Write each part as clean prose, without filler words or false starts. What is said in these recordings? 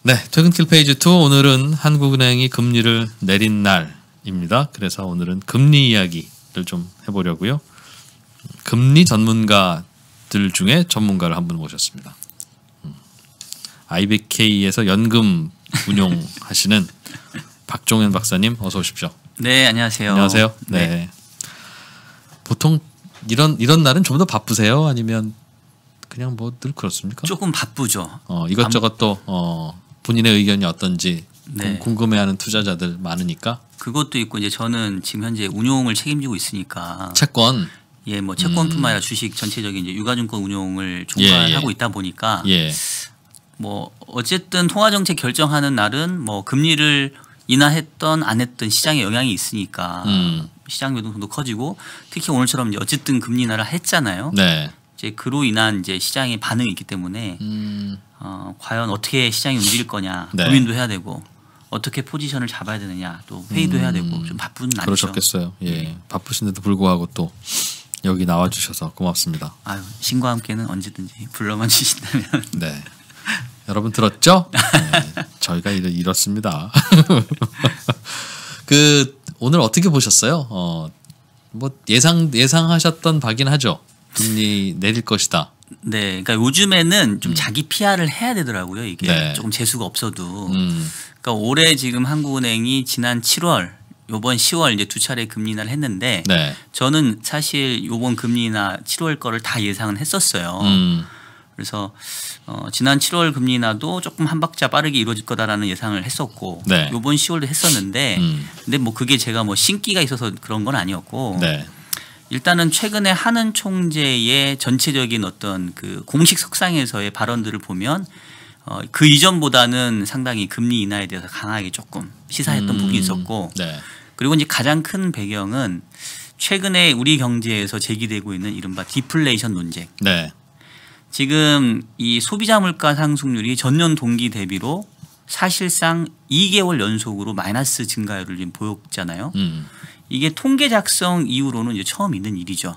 네, 퇴근길 페이지 2 오늘은 한국은행이 금리를 내린 날입니다. 그래서 오늘은 금리 이야기를 좀 해보려고요. 금리 전문가들 중에 전문가를 한 분 모셨습니다. IBK에서 연금 운용하시는 박종현 박사님 어서 오십시오. 네, 안녕하세요. 안녕하세요. 네. 보통 이런 날은 좀 더 바쁘세요? 아니면 그냥 뭐 늘 그렇습니까? 조금 바쁘죠. 이것저것 또 본인의 의견이 어떤지 네. 궁금해하는 투자자들 많으니까. 그것도 있고 이제 저는 지금 현재 운용을 책임지고 있으니까 채권. 예, 뭐 채권뿐만 아니라 주식 전체적인 이제 유가증권 운용을 총괄하고 있다 보니까 뭐 어쨌든 통화정책 결정하는 날은 뭐 금리를 인하했던 안 했던 시장에 영향이 있으니까 시장 변동성도 커지고 특히 오늘처럼 이제 어쨌든 금리 인하를 했잖아요. 네. 이제 그로 인한 이제 시장의 반응이 있기 때문에 과연 어떻게 시장이 움직일 거냐 고민도 해야 되고 어떻게 포지션을 잡아야 되느냐 또 회의도 해야 되고 좀 바쁜 날이죠. 그러셨겠어요. 예, 바쁘신데도 불구하고 또 여기 나와주셔서 고맙습니다. 아유, 신과 함께는 언제든지 불러만 주신다면. 네. 여러분 들었죠? 네, 저희가 이렇습니다. 오늘 어떻게 보셨어요? 뭐 예상하셨던 바긴 하죠. 금리 내릴 것이다. 네, 그러니까 요즘에는 좀 자기 PR을 해야 되더라고요. 이게 조금 재수가 없어도. 그러니까 올해 지금 한국은행이 지난 7월, 요번 10월 이제 두 차례 금리 인하를 했는데 저는 사실 요번 금리 인하 7월 거를 다 예상은 했었어요. 그래서 지난 7월 금리 인하도 조금 한 박자 빠르게 이루어질 거다라는 예상을 했었고 요번 10월도 했었는데 근데 뭐 그게 제가 뭐 신기가 있어서 그런 건 아니었고 일단은 최근에 한은 총재의 전체적인 어떤 그 공식 석상에서의 발언들을 보면 그 이전보다는 상당히 금리 인하에 대해서 강하게 조금 시사했던 부분이 있었고 그리고 이제 가장 큰 배경은 최근에 우리 경제에서 제기되고 있는 이른바 디플레이션 논쟁. 지금 이 소비자 물가 상승률이 전년 동기 대비로 사실상 2개월 연속으로 마이너스 증가율을 지금 보였잖아요. 이게 통계 작성 이후로는 이제 처음 있는 일이죠.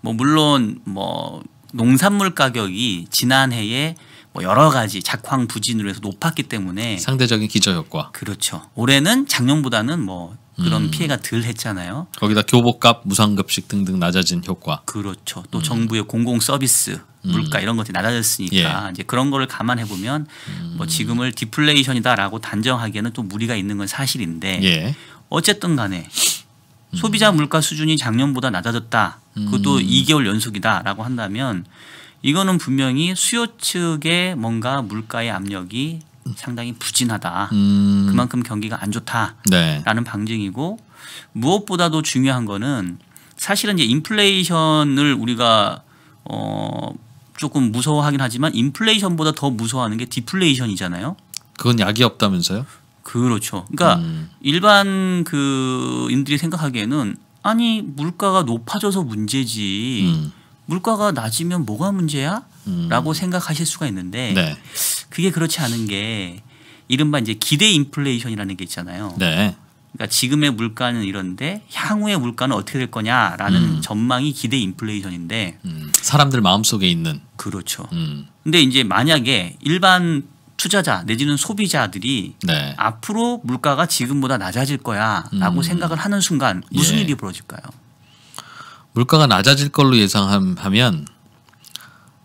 뭐 물론 뭐 농산물 가격이 지난해에 뭐 여러 가지 작황 부진으로 해서 높았기 때문에 상대적인 기저효과. 그렇죠. 올해는 작년보다는 뭐 그런 피해가 덜 했잖아요. 거기다 교복값, 무상급식 등등 낮아진 효과. 그렇죠. 또 정부의 공공 서비스, 물가 이런 것들이 낮아졌으니까 이제 그런 거를 감안해 보면 뭐 지금을 디플레이션이다라고 단정하기에는 또 무리가 있는 건 사실인데 어쨌든 간에 소비자 물가 수준이 작년보다 낮아졌다. 그것도 2개월 연속이다라고 한다면 이거는 분명히 수요 측에 뭔가 물가의 압력이 상당히 부진하다. 그만큼 경기가 안 좋다라는 방증이고 무엇보다도 중요한 거는 사실은 이제 인플레이션을 우리가 조금 무서워하긴 하지만 인플레이션보다 더 무서워하는 게 디플레이션이잖아요. 그건 약이 없다면서요? 그렇죠. 그러니까 일반 인들이 생각하기에는 아니 물가가 높아져서 문제지 물가가 낮으면 뭐가 문제야? 라고 생각하실 수가 있는데 그게 그렇지 않은 게 이른바 이제 기대 인플레이션이라는 게 있잖아요. 그러니까 지금의 물가는 이런데 향후의 물가는 어떻게 될 거냐라는 전망이 기대 인플레이션인데 사람들 마음속에 있는. 그렇죠. 근데 이제 만약에 일반 투자자 내지는 소비자들이 앞으로 물가가 지금보다 낮아질 거야라고 생각을 하는 순간 무슨 일이 벌어질까요? 물가가 낮아질 걸로 예상하면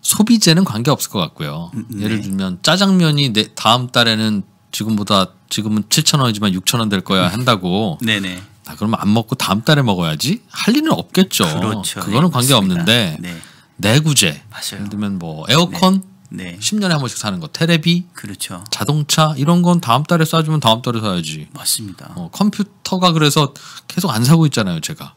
소비재는 관계없을 것 같고요. 예를 들면 짜장면이 다음 달에는 지금은 7,000원이지만 6,000원 될 거야 한다고. 그러면 안 먹고 다음 달에 먹어야지 할 일은 없겠죠. 그렇죠. 그거는 관계없는데 내구재 예를 들면 뭐 에어컨 10년에 한 번씩 사는 거, 테레비, 자동차 이런 건 다음 달에 싸주면 다음 달에 사야지. 맞습니다. 컴퓨터가 그래서 계속 안 사고 있잖아요, 제가.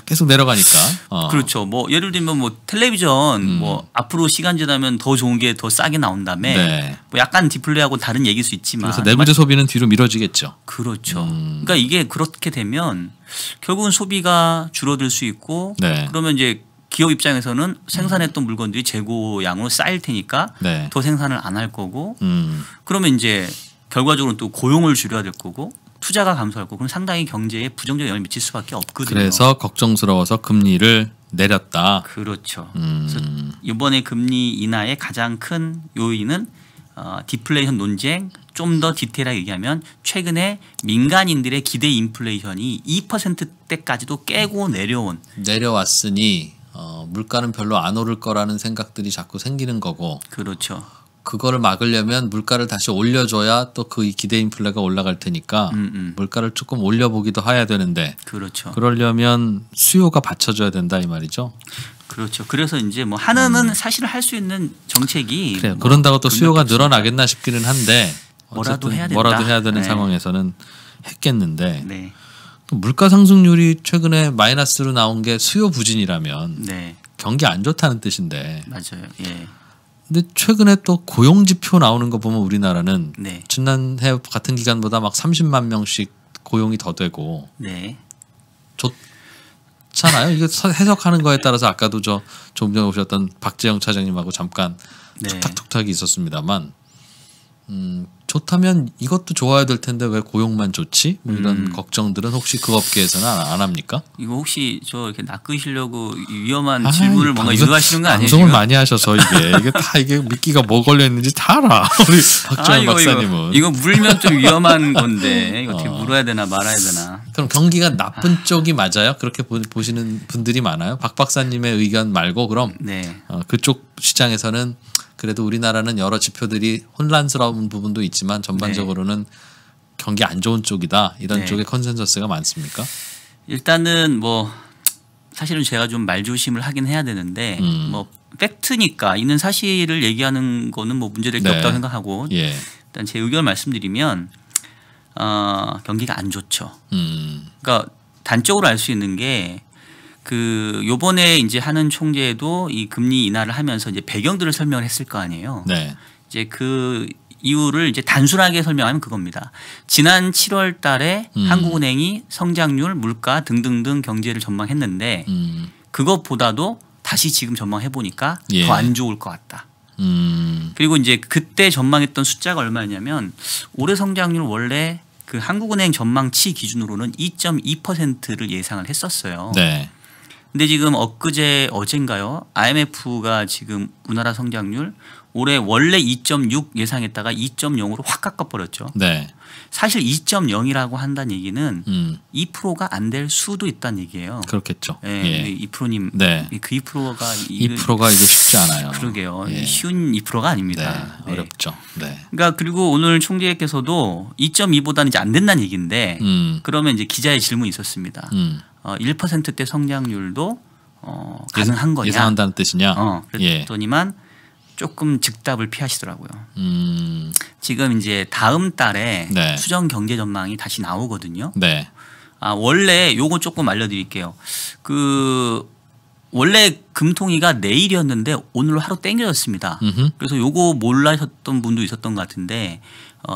계속 내려가니까. 그렇죠. 뭐 예를 들면 뭐 텔레비전 뭐 앞으로 시간 지나면 더 좋은 게 더 싸게 나온 다음에 뭐 약간 디플레이하고 다른 얘기일 수 있지만 그래서 내부재 소비는 뒤로 미뤄지겠죠. 그렇죠. 그러니까 이게 그렇게 되면 결국은 소비가 줄어들 수 있고 그러면 이제 기업 입장에서는 생산했던 물건들이 재고양으로 쌓일 테니까 더 생산을 안 할 거고 그러면 이제 결과적으로 또 고용을 줄여야 될 거고 투자가 감소할 거고 그럼 상당히 경제에 부정적 영향을 미칠 수밖에 없거든요. 그래서 걱정스러워서 금리를 내렸다. 그렇죠. 그래서 이번에 금리 인하의 가장 큰 요인은 디플레이션 논쟁 좀 더 디테일하게 얘기하면 최근에 민간인들의 기대 인플레이션이 2%대까지도 깨고 내려왔으니 물가는 별로 안 오를 거라는 생각들이 자꾸 생기는 거고. 그렇죠. 그거를 막으려면 물가를 다시 올려줘야 또 그 기대 인플레가 올라갈 테니까 물가를 조금 올려보기도 해야 되는데. 그렇죠. 그러려면 수요가 받쳐줘야 된다 이 말이죠. 그렇죠. 그래서 이제 뭐 하나는 사실 할 수 있는 정책이 그래요. 그런다고 또 수요가 늘어나겠나 싶기는 한데 뭐라도 해야 된다. 뭐라도 해야 되는 상황에서는 했겠는데 네. 물가 상승률이 최근에 마이너스로 나온 게 수요 부진이라면 네. 경기 안 좋다는 뜻인데. 맞아요. 예. 근데 최근에 또 고용 지표 나오는 거 보면 우리나라는 네. 지난해 같은 기간보다 막 30만 명씩 고용이 더 되고. 네. 좋잖아요. 이거 해석하는 거에 따라서 아까도 조금 전에 오셨던 박재영 차장님하고 잠깐 네. 툭탁툭탁이 있었습니다만 좋다면 이것도 좋아야 될 텐데 왜 고용만 좋지? 뭐 이런 걱정들은 혹시 그 업계에서는 안 합니까? 이거 혹시 저 이렇게 낚으시려고 위험한 질문을 뭔가 유도하시는 거 아니에요? 방송을 지금? 많이 하셔서 이게 다 이게 미끼가 뭐 걸려 있는지 다 알아. 우리 박정현 박사님은. 이거 물면 좀 위험한 건데 이거 어떻게 물어야 되나 말아야 되나? 그럼 경기가 나쁜 쪽이 맞아요? 그렇게 보시는 분들이 많아요? 박 박사님의 의견 말고 그럼 네. 그쪽 시장에서는 그래도 우리나라는 여러 지표들이 혼란스러운 부분도 있지만 전반적으로는 경기 안 좋은 쪽이다 이런 쪽에 컨센서스가 많습니까? 일단은 뭐 사실은 제가 좀 말조심을 하긴 해야 되는데 뭐 팩트니까 있는 사실을 얘기하는 거는 뭐 문제될 게 없다고 생각하고 일단 제 의견을 말씀드리면 경기가 안 좋죠. 그러니까 단적으로 알 수 있는 게 그 요번에 이제 하는 총재도 이 금리 인하를 하면서 이제 배경들을 설명을 했을 거 아니에요. 네. 이제 그 이유를 이제 단순하게 설명하면 그겁니다. 지난 7월 달에 한국은행이 성장률, 물가 등등등 경제를 전망했는데 그것보다도 다시 지금 전망해 보니까 더 안 좋을 것 같다. 그리고 이제 그때 전망했던 숫자가 얼마였냐면 올해 성장률 원래 그 한국은행 전망치 기준으로는 2.2%를 예상을 했었어요. 네. 근데 지금 어젠가요? IMF가 지금 우리나라 성장률 올해 원래 2.6 예상했다가 2.0으로 확 깎아버렸죠. 네. 사실 2.0이라고 한다는 얘기는 2%가 안 될 수도 있다는 얘기예요. 그렇겠죠. 네, 2%님, 네. 그 2%가 2%가 이게 쉽지 않아요. 그러게요. 쉬운 2%가 아닙니다. 네. 어렵죠. 네. 그러니까 그리고 오늘 총재께서도 2.2보다는 이제 안 된다는 얘기인데 그러면 이제 기자의 질문이 있었습니다. 1%대 성장률도 가능한 거냐? 예상한다는 뜻이냐? 그랬더니만 조금 즉답을 피하시더라고요. 지금 이제 다음 달에 수정 경제 전망이 다시 나오거든요. 네. 원래 요거 조금 알려드릴게요. 원래 금통위가 내일이었는데 오늘로 하루 땡겨졌습니다. 그래서 요거 몰라셨던 분도 있었던 것 같은데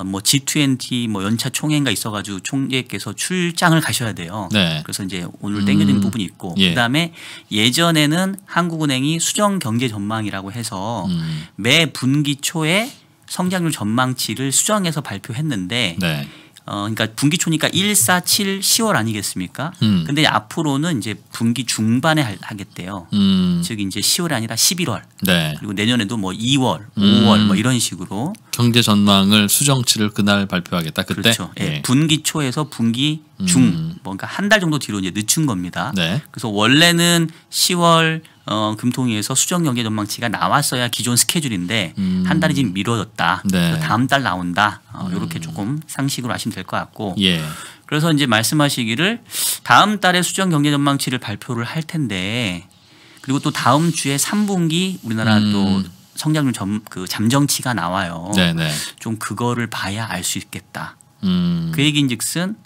뭐 G20 뭐 연차 총회가 있어가지고 총재께서 출장을 가셔야 돼요. 네. 그래서 이제 오늘 땡겨진 부분이 있고 그다음에 예전에는 한국은행이 수정 경제 전망이라고 해서 매 분기 초에 성장률 전망치를 수정해서 발표했는데 그러니까 분기 초니까 1, 4, 7, 10월 아니겠습니까? 근데 앞으로는 이제 분기 중반에 하겠대요. 즉 이제 10월이 아니라 11월. 네. 그리고 내년에도 뭐 2월, 5월 뭐 이런 식으로 경제 전망을 수정치를 그날 발표하겠다. 그때. 그렇죠. 분기 초에서 분기 중, 뭔가 한 달 정도 뒤로 이제 늦춘 겁니다. 네. 그래서 원래는 10월 금통위에서 수정 경제 전망치가 나왔어야 기존 스케줄인데 한 달이 지금 미뤄졌다. 다음 달 나온다. 이렇게 조금 상식으로 아시면 될 것 같고. 그래서 이제 말씀하시기를 다음 달에 수정 경제 전망치를 발표를 할 텐데 그리고 또 다음 주에 3분기 우리나라 또 성장률 잠정치가 나와요. 좀 그거를 봐야 알 수 있겠다. 그 얘기인즉슨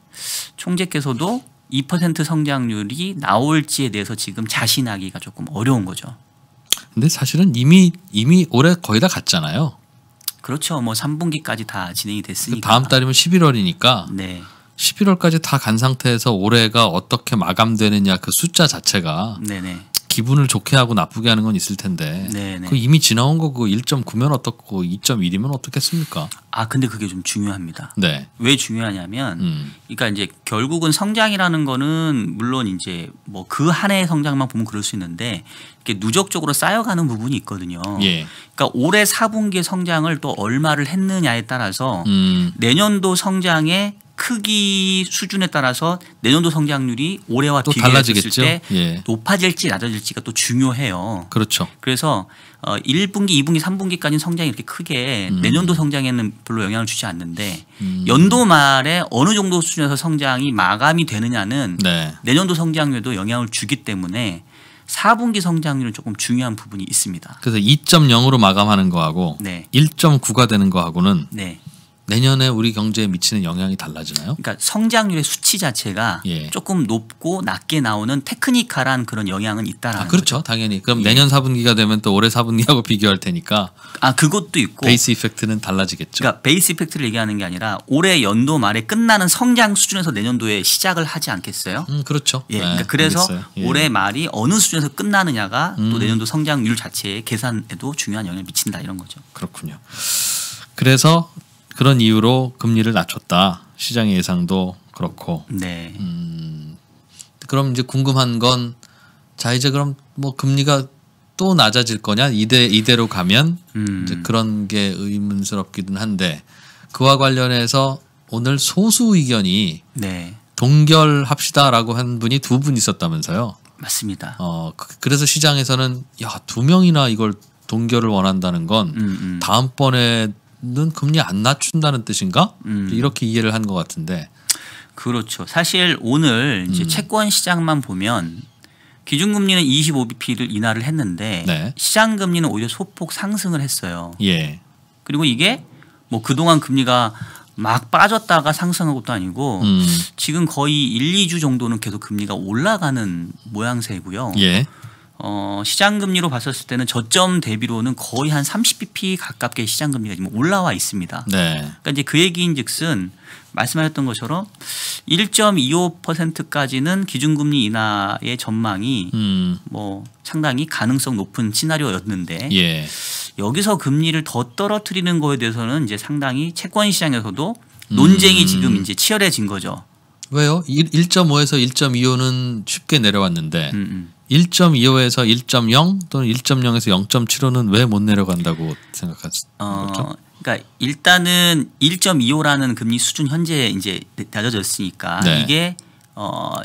총재께서도 2% 성장률이 나올지에 대해서 지금 자신하기가 조금 어려운 거죠. 근데 사실은 이미 올해 거의 다 갔잖아요. 그렇죠. 뭐 3분기까지 다 진행이 됐으니까. 다음 달이면 11월이니까 11월까지 다 간 상태에서 올해가 어떻게 마감되느냐 그 숫자 자체가 기분을 좋게 하고 나쁘게 하는 건 있을 텐데 그 이미 지나온 거 그 1.9면 어떻고 2.1이면 어떻겠습니까? 근데 그게 좀 중요합니다. 네. 왜 중요하냐면 그러니까 이제 결국은 성장이라는 거는 물론 이제 뭐 그 한 해의 성장만 보면 그럴 수 있는데 이렇게 누적적으로 쌓여가는 부분이 있거든요. 예. 그러니까 올해 4분기 성장을 또 얼마를 했느냐에 따라서 내년도 성장의 크기 수준에 따라서 내년도 성장률이 올해와 비교했을 때 예. 높아질지 낮아질지가 또 중요해요. 그렇죠. 그래서 1분기, 2분기, 3분기까지는 성장이 이렇게 크게 내년도 성장에는 별로 영향을 주지 않는데 연도 말에 어느 정도 수준에서 성장이 마감이 되느냐는 네. 내년도 성장률에도 영향을 주기 때문에 4분기 성장률은 조금 중요한 부분이 있습니다. 그래서 2.0으로 마감하는 거하고 네. 1.9가 되는 거하고는 네. 내년에 우리 경제에 미치는 영향이 달라지나요? 그러니까 성장률의 수치 자체가 예. 조금 높고 낮게 나오는 테크니컬한 그런 영향은 있다라는 그렇죠. 거죠. 당연히. 그럼 예. 내년 4분기가 되면 또 올해 4분기하고 비교할 테니까 그것도 있고 베이스 이펙트는 달라지겠죠. 그러니까 베이스 이펙트를 얘기하는 게 아니라 올해 연도 말에 끝나는 성장 수준에서 내년도에 시작을 하지 않겠어요? 그렇죠. 예. 네, 그러니까 그래서 예. 올해 말이 어느 수준에서 끝나느냐가 또 내년도 성장률 자체의 계산에도 중요한 영향을 미친다 이런 거죠. 그렇군요. 그래서 그런 이유로 금리를 낮췄다. 시장의 예상도 그렇고. 네. 그럼 이제 궁금한 건 자 이제 그럼 뭐 금리가 또 낮아질 거냐 이대로 가면 이제 그런 게 의문스럽기는 한데 그와 관련해서 오늘 소수 의견이 네. 동결합시다라고 한 분이 2분 있었다면서요. 맞습니다. 그래서 시장에서는 야 2명이나 이걸 동결을 원한다는 건 다음번에 는 금리 안 낮춘다는 뜻인가? 이렇게 이해를 한 것 같은데. 그렇죠. 사실 오늘 이제 채권 시장만 보면 기준금리는 25bp를 인하를 했는데 네. 시장금리는 오히려 소폭 상승을 했어요. 예. 그리고 이게 뭐 그동안 금리가 막 빠졌다가 상승한 것도 아니고 지금 거의 1, 2주 정도는 계속 금리가 올라가는 모양새고요. 예. 시장 금리로 봤었을 때는 저점 대비로는 거의 한 30bp 가깝게 시장 금리가 지금 올라와 있습니다. 네. 그러니까 이제 그 얘기인즉슨 말씀하셨던 것처럼 1.25%까지는 기준금리 인하의 전망이 뭐 상당히 가능성 높은 시나리오였는데 예. 여기서 금리를 더 떨어뜨리는 거에 대해서는 이제 상당히 채권 시장에서도 논쟁이 지금 이제 치열해진 거죠. 왜요? 1.5에서 1.25는 쉽게 내려왔는데 1.25에서 1.0 또는 1.0에서 0.75는 왜 못 내려간다고 생각하시죠? 그러니까 일단은 1.25라는 금리 수준 현재 이제 낮아졌으니까 네. 이게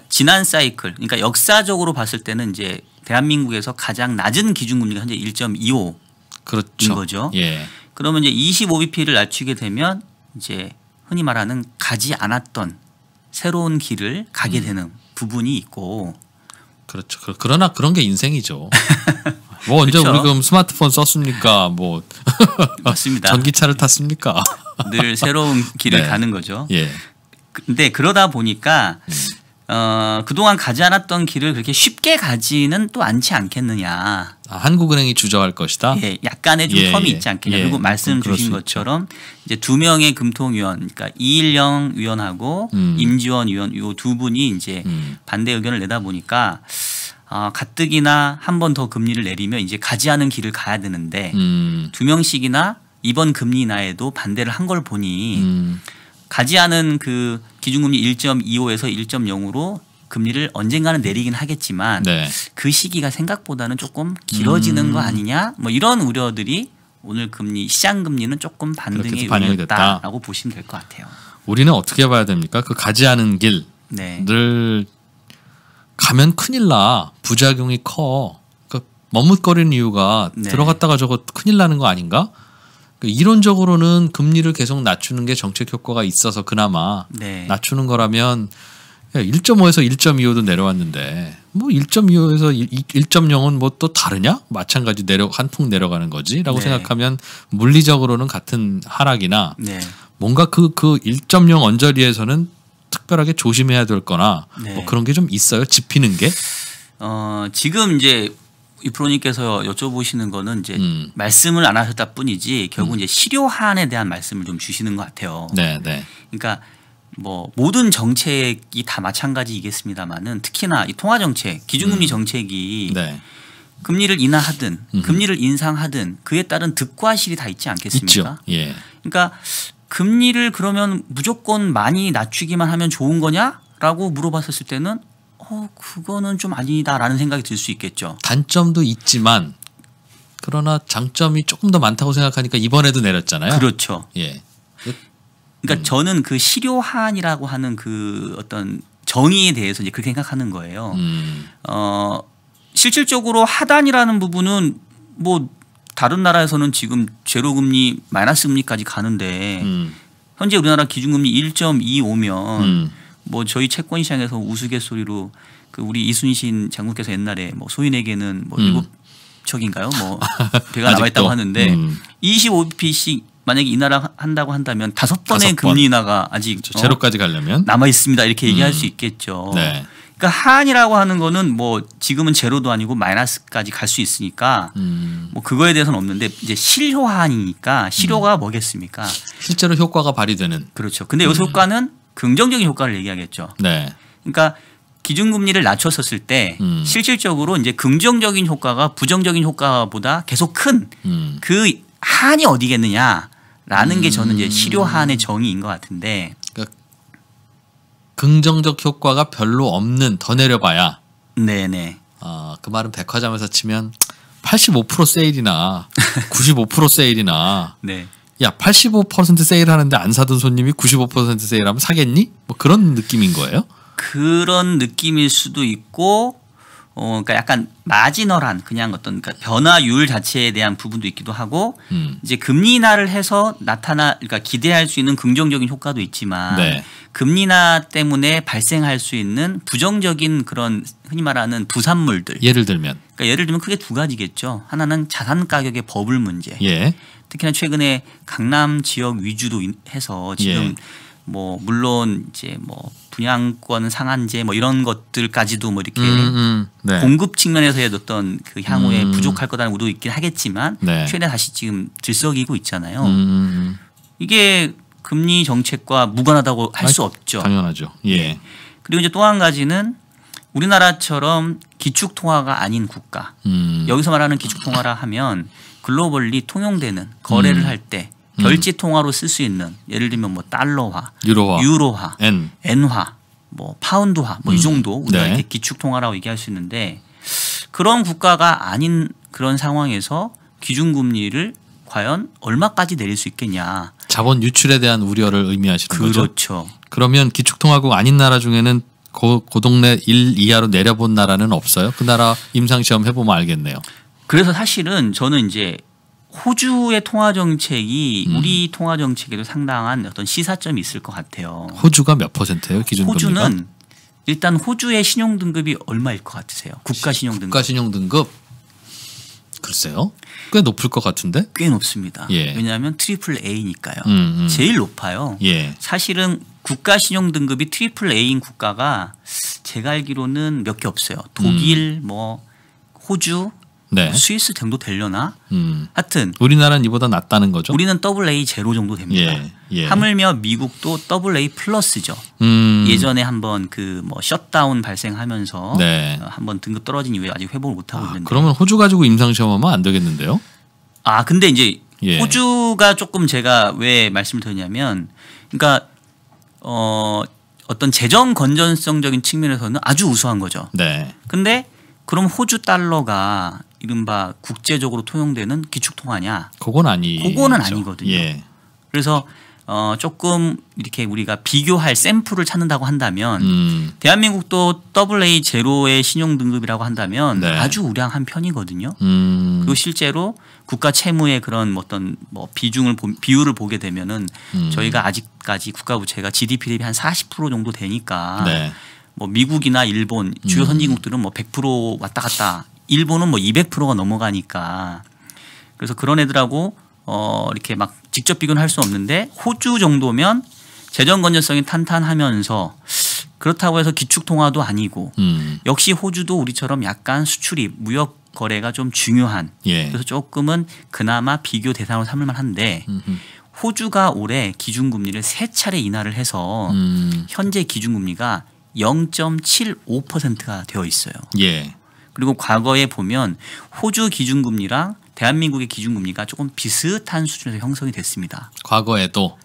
지난 사이클 그러니까 역사적으로 봤을 때는 이제 대한민국에서 가장 낮은 기준금리가 현재 1.25인 그렇죠. 거죠. 예. 그러면 이제 25bp를 낮추게 되면 이제 흔히 말하는 가지 않았던 새로운 길을 가게 되는 부분이 있고 그렇죠. 그러나 그런 게 인생이죠. 뭐 언제 그렇죠. 우리 그럼 스마트폰 썼습니까? 뭐 맞습니다. 전기차를 탔습니까? 늘 새로운 길을 네. 가는 거죠. 예. 근데 그러다 보니까 그동안 가지 않았던 길을 그렇게 쉽게 가지는 또 않겠느냐. 한국은행이 주저할 것이다. 예, 약간의 좀 텀이 있지 않겠냐. 그리고 말씀 주신 것처럼 이제 2명의 금통위원, 그러니까 이일영 위원하고 임지원 위원 이 두 분이 이제 반대 의견을 내다 보니까 가뜩이나 한 번 더 금리를 내리면 이제 가지 않은 길을 가야 되는데 2명씩이나 이번 금리 인하에도 반대를 한 걸 보니 가지 않은 그 기준금리 1.25에서 1.0으로 금리를 언젠가는 내리긴 하겠지만 네. 그 시기가 생각보다는 조금 길어지는 거 아니냐 뭐 이런 우려들이 오늘 금리 시장 금리는 조금 반등의 요인이었다라고 보시면 될 것 같아요. 우리는 어떻게 봐야 됩니까? 그 가지 않은 길을 네. 가면 큰일 나. 부작용이 커. 그러니까 머뭇거리는 이유가 네. 들어갔다가 저거 큰일 나는 거 아닌가? 이론적으로는 금리를 계속 낮추는 게 정책 효과가 있어서 그나마 네. 낮추는 거라면 1.5에서 1.25도 내려왔는데 뭐 1.25에서 1.0은 뭐 또 다르냐? 마찬가지 한 통 내려가는 거지라고 네. 생각하면 물리적으로는 같은 하락이나 네. 뭔가 그 1.0 언저리에서는 특별하게 조심해야 될 거나 네. 뭐 그런 게 좀 있어요? 짚히는 게? 지금 이제 이 프로님께서 여쭤보시는 거는 이제 말씀을 안 하셨다 뿐이지 결국 이제 실효한에 대한 말씀을 좀 주시는 것 같아요. 네, 네. 그러니까 뭐 모든 정책이 다 마찬가지이겠습니다만은 특히나 이 통화 정책, 기준금리 정책이 네. 금리를 인하하든 금리를 인상하든 그에 따른 득과 실이 다 있지 않겠습니까? 있죠. 예. 그러니까 금리를 그러면 무조건 많이 낮추기만 하면 좋은 거냐라고 물어봤었을 때는 그거는 좀 아니다라는 생각이 들 수 있겠죠. 단점도 있지만 그러나 장점이 조금 더 많다고 생각하니까 이번에도 내렸잖아요. 그렇죠. 예. 그러니까 저는 그 실효한이라고 하는 그 어떤 정의에 대해서 이제 그렇게 생각하는 거예요. 실질적으로 하단이라는 부분은 뭐 다른 나라에서는 지금 제로금리 마이너스 금리까지 가는데 현재 우리나라 기준금리 1.25면 뭐 저희 채권시장에서 우스갯소리로 그 우리 이순신 장군께서 옛날에 뭐 소인에게는 뭐 7척인가요? 뭐 배가 남아 있다고 하는데 25bp씩 만약에 인하를 한다고 한다면 5번의 금리 인하가 아직 제로까지 가려면 남아 있습니다. 이렇게 얘기할 수 있겠죠. 네. 그러니까 한이라고 하는 거는 뭐 지금은 제로도 아니고 마이너스까지 갈 수 있으니까 뭐 그거에 대해서는 없는데 이제 실효한이니까 실효가 뭐겠습니까? 실제로 효과가 발휘되는. 그렇죠. 근데 여기서 효과는 긍정적인 효과를 얘기하겠죠. 네. 그러니까 기준금리를 낮췄었을 때 실질적으로 이제 긍정적인 효과가 부정적인 효과보다 계속 큰 그 한이 어디겠느냐라는 게 저는 이제 실효한의 정의인 것 같은데. 그러니까 긍정적 효과가 별로 없는 더 내려봐야. 네네. 그 말은 백화점에서 치면 85% 세일이나 95% 세일이나. 네. 야 85% 세일하는데 안 사던 손님이 95% 세일하면 사겠니? 뭐 그런 느낌인 거예요? 그런 느낌일 수도 있고, 그러니까 약간 마지널한 그냥 어떤 그러니까 변화율 자체에 대한 부분도 있기도 하고, 이제 금리 인하를 해서 그러니까 기대할 수 있는 긍정적인 효과도 있지만, 네. 금리 인하 때문에 발생할 수 있는 부정적인 그런 흔히 말하는 부산물들. 예를 들면. 그러니까 예를 들면 크게 두 가지겠죠. 하나는 자산 가격의 버블 문제. 예. 특히나 최근에 강남 지역 위주로 해서 지금 예. 뭐 물론 이제 뭐 분양권 상한제 뭐 이런 것들까지도 뭐 이렇게 네. 공급 측면에서의 어떤 그 향후에 부족할 거라는 우려도 있긴 하겠지만 네. 최근에 다시 지금 들썩이고 있잖아요. 이게 금리 정책과 무관하다고 할 수 없죠. 당연하죠. 예. 그리고 이제 또 한 가지는 우리나라처럼 기축 통화가 아닌 국가. 여기서 말하는 기축 통화라 하면 글로벌리 통용되는 거래를 할 때 결제 통화로 쓸 수 있는 예를 들면 뭐 달러화, 유로화, 엔화, 뭐 파운드화 뭐 이 정도 우리가 네. 이렇게 기축 통화라고 얘기할 수 있는데 그런 국가가 아닌 그런 상황에서 기준금리를 과연 얼마까지 내릴 수 있겠냐. 자본 유출에 대한 우려를 의미하시는 거죠. 그렇죠. 그러면 기축통화국 아닌 나라 중에는 그 동네 1 이하로 내려본 나라는 없어요? 그 나라 임상시험 해보면 알겠네요. 그래서 사실은 저는 이제 호주의 통화 정책이 우리 통화 정책에도 상당한 어떤 시사점이 있을 것 같아요. 호주가 몇 %예요? 기준금리가? 호주는 일단 호주의 신용 등급이 얼마일 것 같으세요? 국가 신용 등급. 국가 신용 등급 글쎄요. 꽤 높을 것 같은데? 꽤 높습니다. 예. 왜냐하면 트리플 A니까요. 제일 높아요. 예. 사실은 국가 신용 등급이 트리플 A인 국가가 제가 알기로는 몇 개 없어요. 독일, 뭐 호주, 네. 스위스 정도 되려나? 하여튼 우리나라는 이보다 낫다는 거죠. 우리는 AA 제로 정도 됩니다. 예. 하물며 미국도 AA 플러스죠. 예전에 한번 그 뭐 셧다운 발생하면서 네. 한번 등급 떨어진 이후에 아직 회복을 못 하고 있는데. 그러면 호주 가지고 임상시험하면 안 되겠는데요? 근데 이제 예. 호주가 조금 제가 왜 말씀을 드렸냐면, 그러니까 어떤 재정 건전성적인 측면에서는 아주 우수한 거죠. 네. 근데 그럼 호주 달러가 이른바 국제적으로 통용되는 기축통화냐? 그건 아니거든요. 예. 그래서 조금 이렇게 우리가 비교할 샘플을 찾는다고 한다면 대한민국도 AA 제로의 신용 등급이라고 한다면 네. 아주 우량한 편이거든요. 그리고 실제로 국가 채무의 그런 어떤 뭐 비율을 보게 되면은 저희가 아직까지 국가 부채가 GDP 대비 한 40% 정도 되니까 네. 뭐 미국이나 일본 주요 선진국들은 뭐 100% 왔다 갔다. 일본은 뭐 200%가 넘어가니까 그래서 그런 애들하고 이렇게 막 직접 비교는 할 수 없는데 호주 정도면 재정 건전성이 탄탄하면서 그렇다고 해서 기축 통화도 아니고 역시 호주도 우리처럼 약간 수출이 무역 거래가 좀 중요한 예. 그래서 조금은 그나마 비교 대상으로 삼을 만한데 호주가 올해 기준금리를 3차례 인하를 해서 현재 기준금리가 0.75%가 되어 있어요. 예. 그리고 과거에 보면 호주 기준금리랑 대한민국의 기준금리가 조금 비슷한 수준에서 형성이 됐습니다. 과거에도.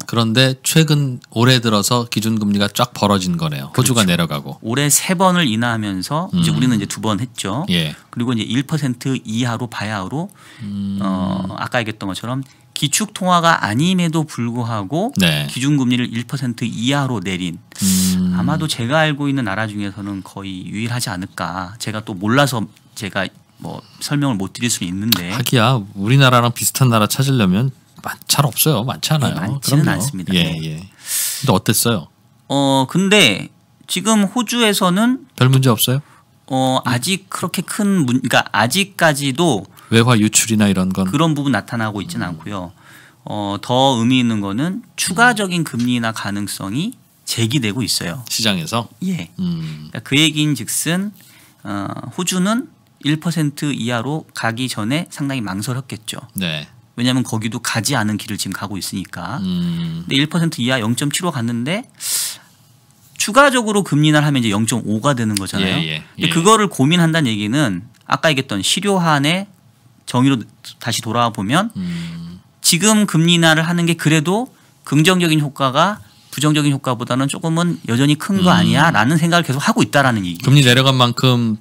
그런데 최근 올해 들어서 기준금리가 쫙 벌어진 거네요. 호주가 그렇죠. 내려가고. 올해 3번을 인하하면서 이제 우리는 이제 2번 했죠. 예. 그리고 이제 1% 이하로 바야흐로 아까 얘기했던 것처럼 기축 통화가 아님에도 불구하고 네. 기준금리를 1% 이하로 내린 아마도 제가 알고 있는 나라 중에서는 거의 유일하지 않을까. 제가 또 몰라서 제가 뭐 설명을 못 드릴 수는 있는데. 하기야 우리나라랑 비슷한 나라 찾으려면 잘 없어요. 많지 않아요. 네, 많지는 않습니다. 예, 네. 예. 근데 어땠어요? 근데 지금 호주에서는 별 문제 없어요? 아직 그렇게 그러니까 아직까지도 외화 유출이나 이런 건 그런 부분 나타나고 있지는 않고요. 더 의미 있는 거는 추가적인 금리 인하 가능성이 제기되고 있어요. 시장에서? 예. 그러니까 그 얘기인즉슨 호주는 1% 이하로 가기 전에 상당히 망설였겠죠. 네. 왜냐하면 거기도 가지 않은 길을 지금 가고 있으니까. 근데 1% 이하 0.75 갔는데 추가적으로 금리 인하를 하면 이제 0.5가 되는 거잖아요. 예. 근데 그거를 고민한다는 얘기는 아까 얘기했던 실효한의 정의로 다시 돌아와 보면 지금 금리 인하를 하는 게 그래도 긍정적인 효과가 부정적인 효과보다는 조금은 여전히 큰 거 아니야라는 생각을 계속 하고 있다라는 얘기죠. 금리 내려간 만큼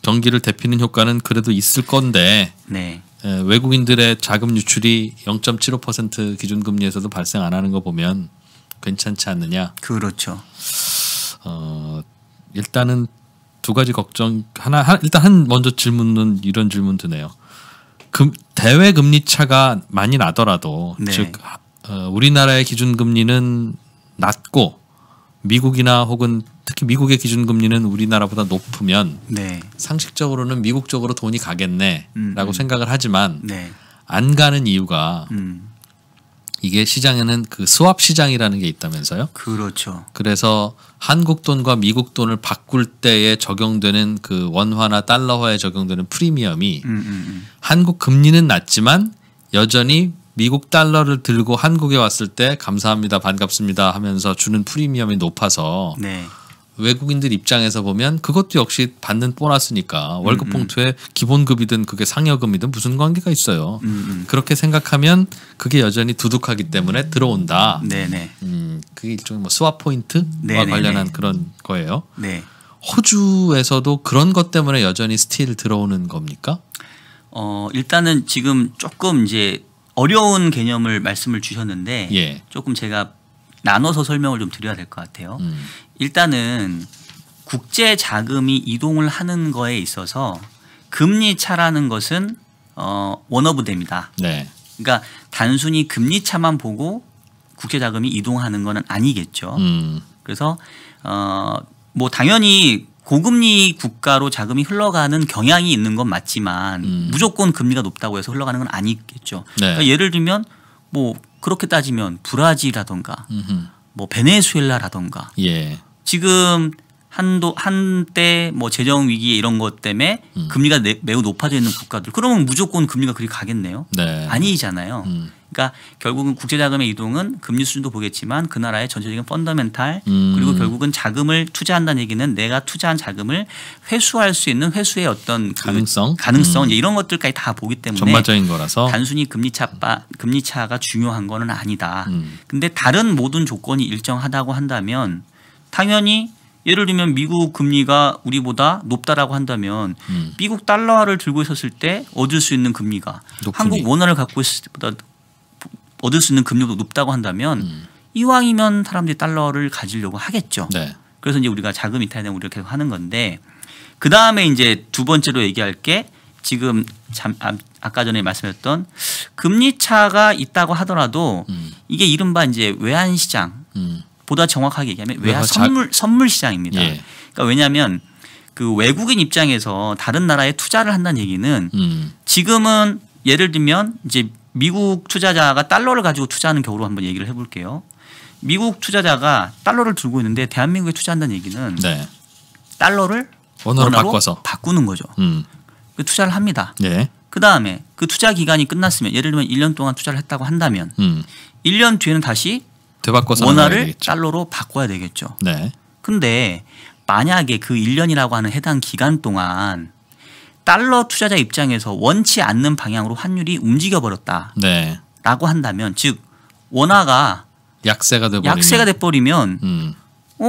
경기를 대피는 효과는 그래도 있을 건데 네. 외국인들의 자금 유출이 0.75% 기준금리에서도 발생 안 하는 거 보면 괜찮지 않느냐. 그렇죠. 일단은 두 가지 걱정 일단 먼저 질문은 이런 질문 드네요. 대외 금리 차가 많이 나더라도 네. 즉 우리나라의 기준금리는 낮고 미국이나 혹은 특히 미국의 기준금리는 우리나라보다 높으면 네. 상식적으로는 미국 쪽으로 돈이 가겠네라고 생각을 하지만 네. 안 가는 이유가 이게 시장에는 그 스왑 시장이라는 게 있다면서요? 그렇죠. 그래서 한국 돈과 미국 돈을 바꿀 때에 적용되는 그 원화나 달러화에 적용되는 프리미엄이 한국 금리는 낮지만 여전히 미국 달러를 들고 한국에 왔을 때 감사합니다, 반갑습니다 하면서 주는 프리미엄이 높아서 네. 외국인들 입장에서 보면 그것도 역시 받는 보너스니까 월급 봉투에 기본급이든 그게 상여금이든 무슨 관계가 있어요. 그렇게 생각하면 그게 여전히 두둑하기 때문에 들어온다. 네네. 그게 일종의 뭐 스왑 포인트와 네네네. 관련한 그런 거예요. 네. 호주에서도 그런 것 때문에 여전히 스틸 들어오는 겁니까? 일단은 지금 조금 이제 어려운 개념을 말씀을 주셨는데 예. 조금 제가 나눠서 설명을 좀 드려야 될 것 같아요. 일단은 국제 자금이 이동을 하는 거에 있어서 금리 차라는 것은 원어브됩니다. 네. 그러니까 단순히 금리 차만 보고 국제 자금이 이동하는 거는 아니겠죠. 그래서 뭐 당연히 고금리 국가로 자금이 흘러가는 경향이 있는 건 맞지만 무조건 금리가 높다고 해서 흘러가는 건 아니겠죠. 네. 그러니까 예를 들면 뭐 그렇게 따지면 브라질이라던가 뭐 베네수엘라라던가 예. 지금 한때 뭐 재정 위기 이런 것 때문에 금리가 매우 높아져 있는 국가들 그러면 무조건 금리가 그리 가겠네요. 네. 아니잖아요. 그러니까 결국은 국제자금의 이동은 금리 수준도 보겠지만 그 나라의 전체적인 펀더멘탈 그리고 결국은 자금을 투자한다는 얘기는 내가 투자한 자금을 회수할 수 있는 회수의 어떤 가능성 이제 이런 것들까지 다 보기 때문에 전반적인 거라서 단순히 금리 차가 중요한 거는 아니다. 근데 다른 모든 조건이 일정하다고 한다면 당연히 예를 들면 미국 금리가 우리보다 높다라고 한다면 미국 달러화를 들고 있었을 때 얻을 수 있는 금리가 높으니. 한국 원화를 갖고 있을 때보다 얻을 수 있는 금리도 높다고 한다면 이왕이면 사람들이 달러를 가지려고 하겠죠. 네. 그래서 이제 우리가 자금 이탈되면 우리가 계속 하는 건데 그 다음에 이제 두 번째로 얘기할 게 지금 아까 전에 말씀했던 금리 차가 있다고 하더라도 이게 이른바 이제 외환 시장 보다 정확하게 얘기하면 외화 선물 시장입니다. 예. 그러니까 왜냐하면 그 외국인 입장에서 다른 나라에 투자를 한다는 얘기는 지금은 예를 들면 이제 미국 투자자가 달러를 가지고 투자하는 경우로 한번 얘기를 해볼게요. 미국 투자자가 달러를 들고 있는데 대한민국에 투자한다는 얘기는 달러를 원화로 바꿔서 바꾸는 거죠. 투자를 합니다. 네. 그다음에 그 투자 기간이 끝났으면 예를 들면 1년 동안 투자를 했다고 한다면 1년 뒤에는 다시 되바꿔서 원화를 달러로 바꿔야 되겠죠. 네. 근데 만약에 그 1년이라고 하는 해당 기간 동안 달러 투자자 입장에서 원치 않는 방향으로 환율이 움직여 버렸다라고 네. 한다면 즉 원화가 약세가 돼버리면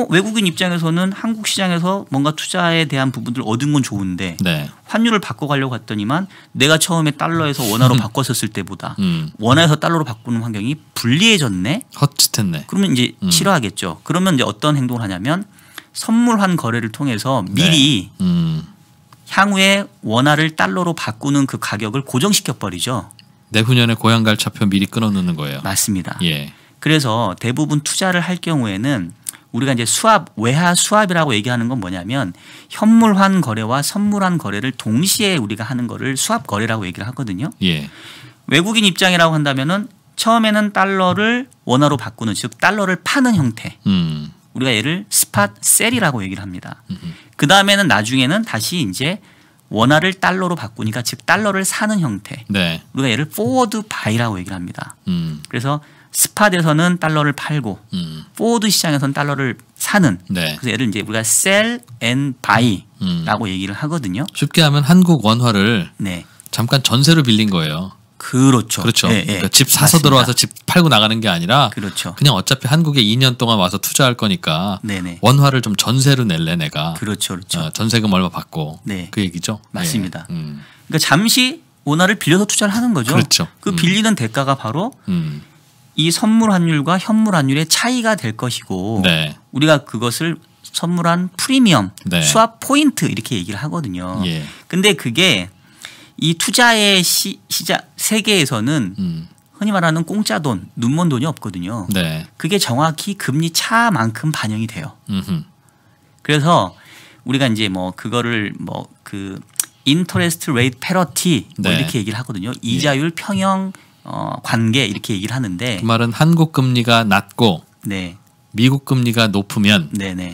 외국인 입장에서는 한국 시장에서 뭔가 투자에 대한 부분들 얻은 건 좋은데 네. 환율을 바꿔가려고 했더니만 내가 처음에 달러에서 원화로 바꿨었을 때보다 원화에서 달러로 바꾸는 환경이 불리해졌네. 헛짓했네. 그러면 이제 싫어하겠죠. 그러면 이제 어떤 행동을 하냐면 선물환 거래를 통해서 미리 향후에 원화를 달러로 바꾸는 그 가격을 고정시켜 버리죠. 내후년에 고향 갈 차표 미리 끊어놓는 거예요. 맞습니다. 예. 그래서 대부분 투자를 할 경우에는 우리가 이제 수합, 외화 수합이라고 얘기하는 건 뭐냐면 현물환 거래와 선물환 거래를 동시에 우리가 하는 거를 수합 거래라고 얘기를 하거든요. 예. 외국인 입장이라고 한다면은 처음에는 달러를 원화로 바꾸는 즉 달러를 파는 형태. 우리가 얘를 스팟 셀이라고 얘기를 합니다. 그 다음에는 나중에는 다시 이제 원화를 달러로 바꾸니까 즉 달러를 사는 형태. 네. 우리가 얘를 포워드 바이라고 얘기를 합니다. 그래서 스팟에서는 달러를 팔고 포워드 시장에서는 달러를 사는. 네. 그래서 얘를 이제 우리가 sell and buy라고 얘기를 하거든요. 쉽게 하면 한국 원화를 네. 잠깐 전세로 빌린 거예요. 그렇죠. 그렇죠. 네, 그러니까 집 사서 맞습니다. 들어와서 집 팔고 나가는 게 아니라 그렇죠. 그냥 어차피 한국에 2년 동안 와서 투자할 거니까 네네. 원화를 좀 전세로 낼래 내가. 그렇죠. 그렇죠. 전세금 얼마 받고. 네. 그 얘기죠. 맞습니다. 예. 그러니까 잠시 원화를 빌려서 투자를 하는 거죠. 그렇죠. 그 빌리는 대가가 바로 이 선물 환율과 현물 환율의 차이가 될 것이고 네. 우리가 그것을 선물한 프리미엄, 네. 수합 포인트 이렇게 얘기를 하거든요. 예. 근데 그게 이 투자의 시작 세계에서는 흔히 말하는 공짜 돈, 눈먼 돈이 없거든요. 네. 그게 정확히 금리 차만큼 반영이 돼요. 그래서 우리가 이제 뭐 그거를 뭐 그 인터레스트 레이트 패러티 뭐 네. 이렇게 얘기를 하거든요. 이자율 평형 관계 이렇게 얘기를 하는데 그 말은 한국 금리가 낮고 네. 미국 금리가 높으면 네네.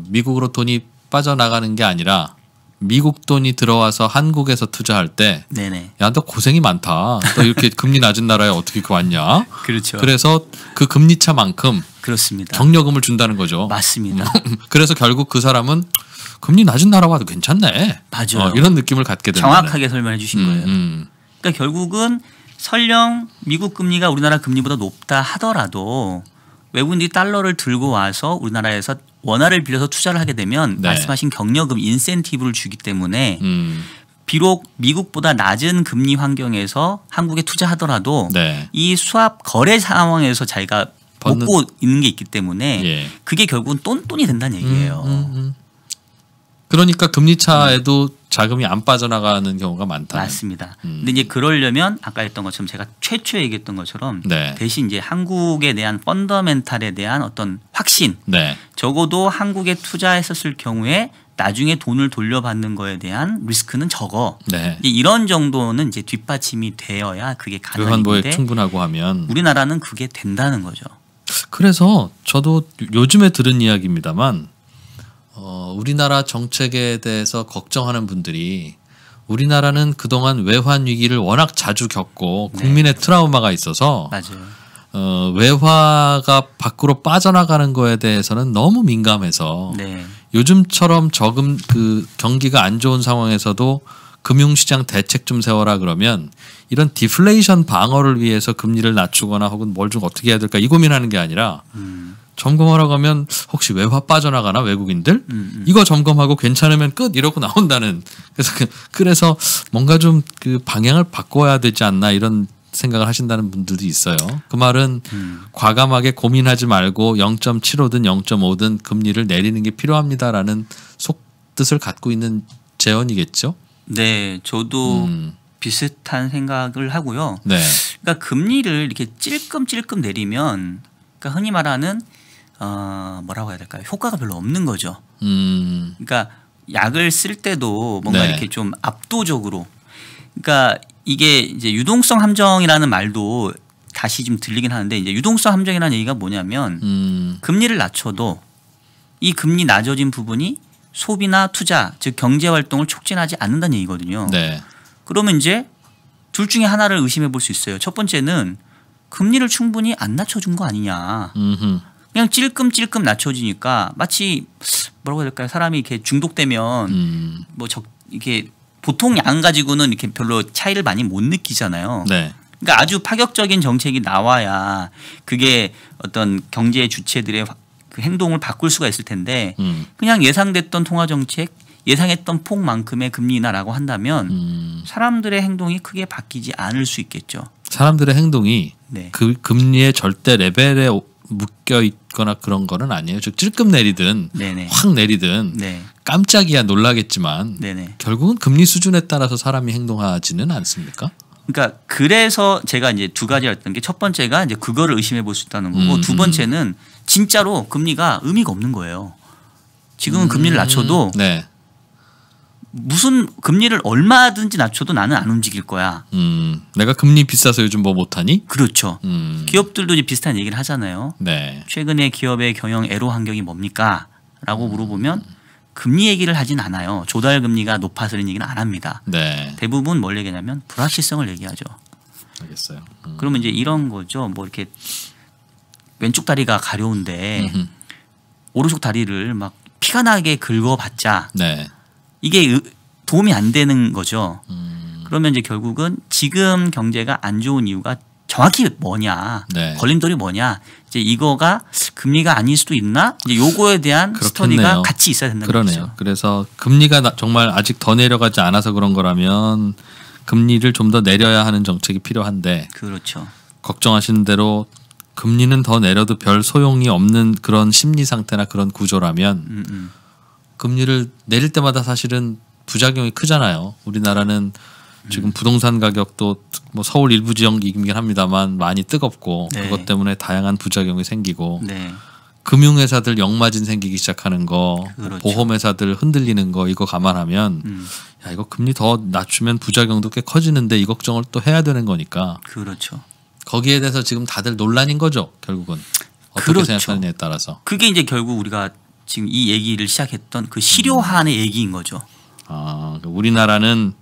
미국으로 돈이 빠져나가는 게 아니라 미국 돈이 들어와서 한국에서 투자할 때 네네. 야, 너 고생이 많다. 너 이렇게 금리 낮은 나라에 어떻게 왔냐? 그렇죠. 그래서 그 금리 차만큼 그렇습니다. 경력금을 준다는 거죠. 맞습니다. 그래서 결국 그 사람은 금리 낮은 나라 와도 괜찮네. 맞아요. 이런 느낌을 갖게 되는 정확하게 설명해 주신 거예요. 그러니까 결국은 설령 미국 금리가 우리나라 금리보다 높다 하더라도 외국인들이 달러를 들고 와서 우리나라에서 원화를 빌려서 투자를 하게 되면 네. 말씀하신 경력금 인센티브를 주기 때문에 비록 미국보다 낮은 금리 환경에서 한국에 투자하더라도 네. 이 수합 거래 상황에서 자기가 먹고 있는 게 있기 때문에 예. 그게 결국은 똔똔이 된다는 얘기예요. 그러니까 금리 차에도 자금이 안 빠져나가는 경우가 많다. 맞습니다. 근데 이제 그러려면 아까 했던 것처럼 제가 최초에 얘기했던 것처럼 네. 대신 이제 한국에 대한 펀더멘탈에 대한 어떤 확신, 네. 적어도 한국에 투자했었을 경우에 나중에 돈을 돌려받는 거에 대한 리스크는 적어. 네. 이제 이런 정도는 이제 뒷받침이 되어야 그게 그 환보에 가능한데 충분하고 하면 우리나라는 그게 된다는 거죠. 그래서 저도 요즘에 들은 이야기입니다만 우리나라 정책에 대해서 걱정하는 분들이 우리나라는 그동안 외환 위기를 워낙 자주 겪고 국민의 트라우마가 있어서 맞아요. 외화가 밖으로 빠져나가는 거에 대해서는 너무 민감해서 네. 요즘처럼 그 경기가 안 좋은 상황에서도 금융시장 대책 좀 세워라 그러면 이런 디플레이션 방어를 위해서 금리를 낮추거나 혹은 뭘 좀 어떻게 해야 될까 이 고민하는 게 아니라 점검하러 가면 혹시 외화 빠져나가나 외국인들 이거 점검하고 괜찮으면 끝 이러고 나온다는 그래서 뭔가 좀 그 방향을 바꿔야 되지 않나 이런 생각을 하신다는 분들도 있어요. 그 말은 과감하게 고민하지 말고 0.75든 0.5든 금리를 내리는 게 필요합니다라는 속뜻을 갖고 있는 제언이겠죠. 네, 저도 비슷한 생각을 하고요. 네. 그러니까 금리를 이렇게 찔끔찔끔 내리면 그러니까 흔히 말하는 뭐라고 해야 될까요? 효과가 별로 없는 거죠. 그러니까 약을 쓸 때도 뭔가 네. 이렇게 좀 압도적으로 그러니까 이게 이제 유동성 함정이라는 말도 다시 좀 들리긴 하는데 이제 유동성 함정이라는 얘기가 뭐냐면 금리를 낮춰도 이 금리 낮아진 부분이 소비나 투자 즉 경제 활동을 촉진하지 않는다는 얘기거든요. 네. 그러면 이제 둘 중에 하나를 의심해 볼 수 있어요. 첫 번째는 금리를 충분히 안 낮춰준 거 아니냐. 그냥 찔끔찔끔 낮춰지니까 마치 뭐라고 해야 될까요? 사람이 이렇게 중독되면 이렇게 보통 양 가지고는 이렇게 별로 차이를 많이 못 느끼잖아요. 네. 그러니까 아주 파격적인 정책이 나와야 그게 어떤 경제 주체들의 그 행동을 바꿀 수가 있을 텐데 그냥 예상됐던 통화 정책, 예상했던 폭만큼의 금리 인하라고 한다면 사람들의 행동이 크게 바뀌지 않을 수 있겠죠. 사람들의 행동이 네. 그 금리의 절대 레벨에 묶여 있거나 그런 거는 아니에요. 즉 찔끔 내리든 네네. 확 내리든 네. 깜짝이야 놀라겠지만 네네. 결국은 금리 수준에 따라서 사람이 행동하지는 않습니까? 그러니까 그래서 제가 이제 두 가지 했던 게 첫 번째가 이제 그거를 의심해 볼 수 있다는 거고 두 번째는 진짜로 금리가 의미가 없는 거예요. 지금은 금리를 낮춰도 네. 무슨 금리를 얼마든지 낮춰도 나는 안 움직일 거야. 내가 금리 비싸서 요즘 뭐 못하니? 그렇죠. 기업들도 이제 비슷한 얘기를 하잖아요. 네. 최근에 기업의 경영 애로 환경이 뭡니까? 라고 물어보면 금리 얘기를 하진 않아요. 조달 금리가 높아서 이런 얘기는 안 합니다. 네. 대부분 뭘 얘기하냐면 불확실성을 얘기하죠. 알겠어요. 그러면 이제 이런 거죠. 뭐 이렇게 왼쪽 다리가 가려운데 오른쪽 다리를 막 피가 나게 긁어봤자 네. 이게 도움이 안 되는 거죠. 그러면 이제 결국은 지금 경제가 안 좋은 이유가 정확히 뭐냐, 네. 걸림돌이 뭐냐, 이제 이거가 금리가 아닐 수도 있나, 이제 요거에 대한 그렇겠네요. 스터디가 같이 있어야 된다는 그러네요. 거죠. 그래서 금리가 정말 아직 더 내려가지 않아서 그런 거라면 금리를 좀 더 내려야 하는 정책이 필요한데 그렇죠. 걱정하시는 대로 금리는 더 내려도 별 소용이 없는 그런 심리 상태나 그런 구조라면 금리를 내릴 때마다 사실은 부작용이 크잖아요. 우리나라는 지금 부동산 가격도 뭐 서울 일부 지역이긴 합니다만 많이 뜨겁고 네. 그것 때문에 다양한 부작용이 생기고 네. 금융회사들 역마진 생기기 시작하는 거, 그렇죠. 보험회사들 흔들리는 거 이거 감안하면 야 이거 금리 더 낮추면 부작용도 꽤 커지는데 이 걱정을 또 해야 되는 거니까 그렇죠. 거기에 대해서 지금 다들 논란인 거죠. 결국은 어떻게 그렇죠. 생각하느냐에 따라서. 그게 이제 결국 우리가 지금 이 얘기를 시작했던 그 실효화의 얘기인 거죠. 우리나라는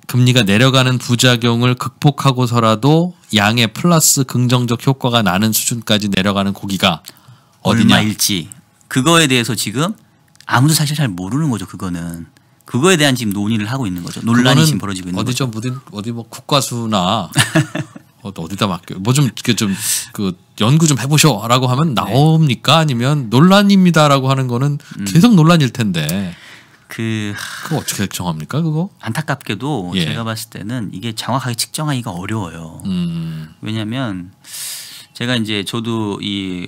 금리가 내려가는 부작용을 극복하고서라도 양의 플러스 긍정적 효과가 나는 수준까지 내려가는 고기가 어디냐? 얼마일지 그거에 대해서 지금 아무도 사실 잘 모르는 거죠. 그거에 대한 지금 논의를 하고 있는 거죠. 논란이 지금 벌어지고 있는 거죠. 어디 뭐 국과수나 어디다 맡겨 뭐 좀 그 연구 좀 해보셔라고 하면 나옵니까? 아니면 논란입니다라고 하는 거는 계속 논란일 텐데. 그거 어떻게 정합니까 그거? 안타깝게도 제가 봤을 때는 이게 정확하게 측정하기가 어려워요. 왜냐하면 제가 이제 저도 이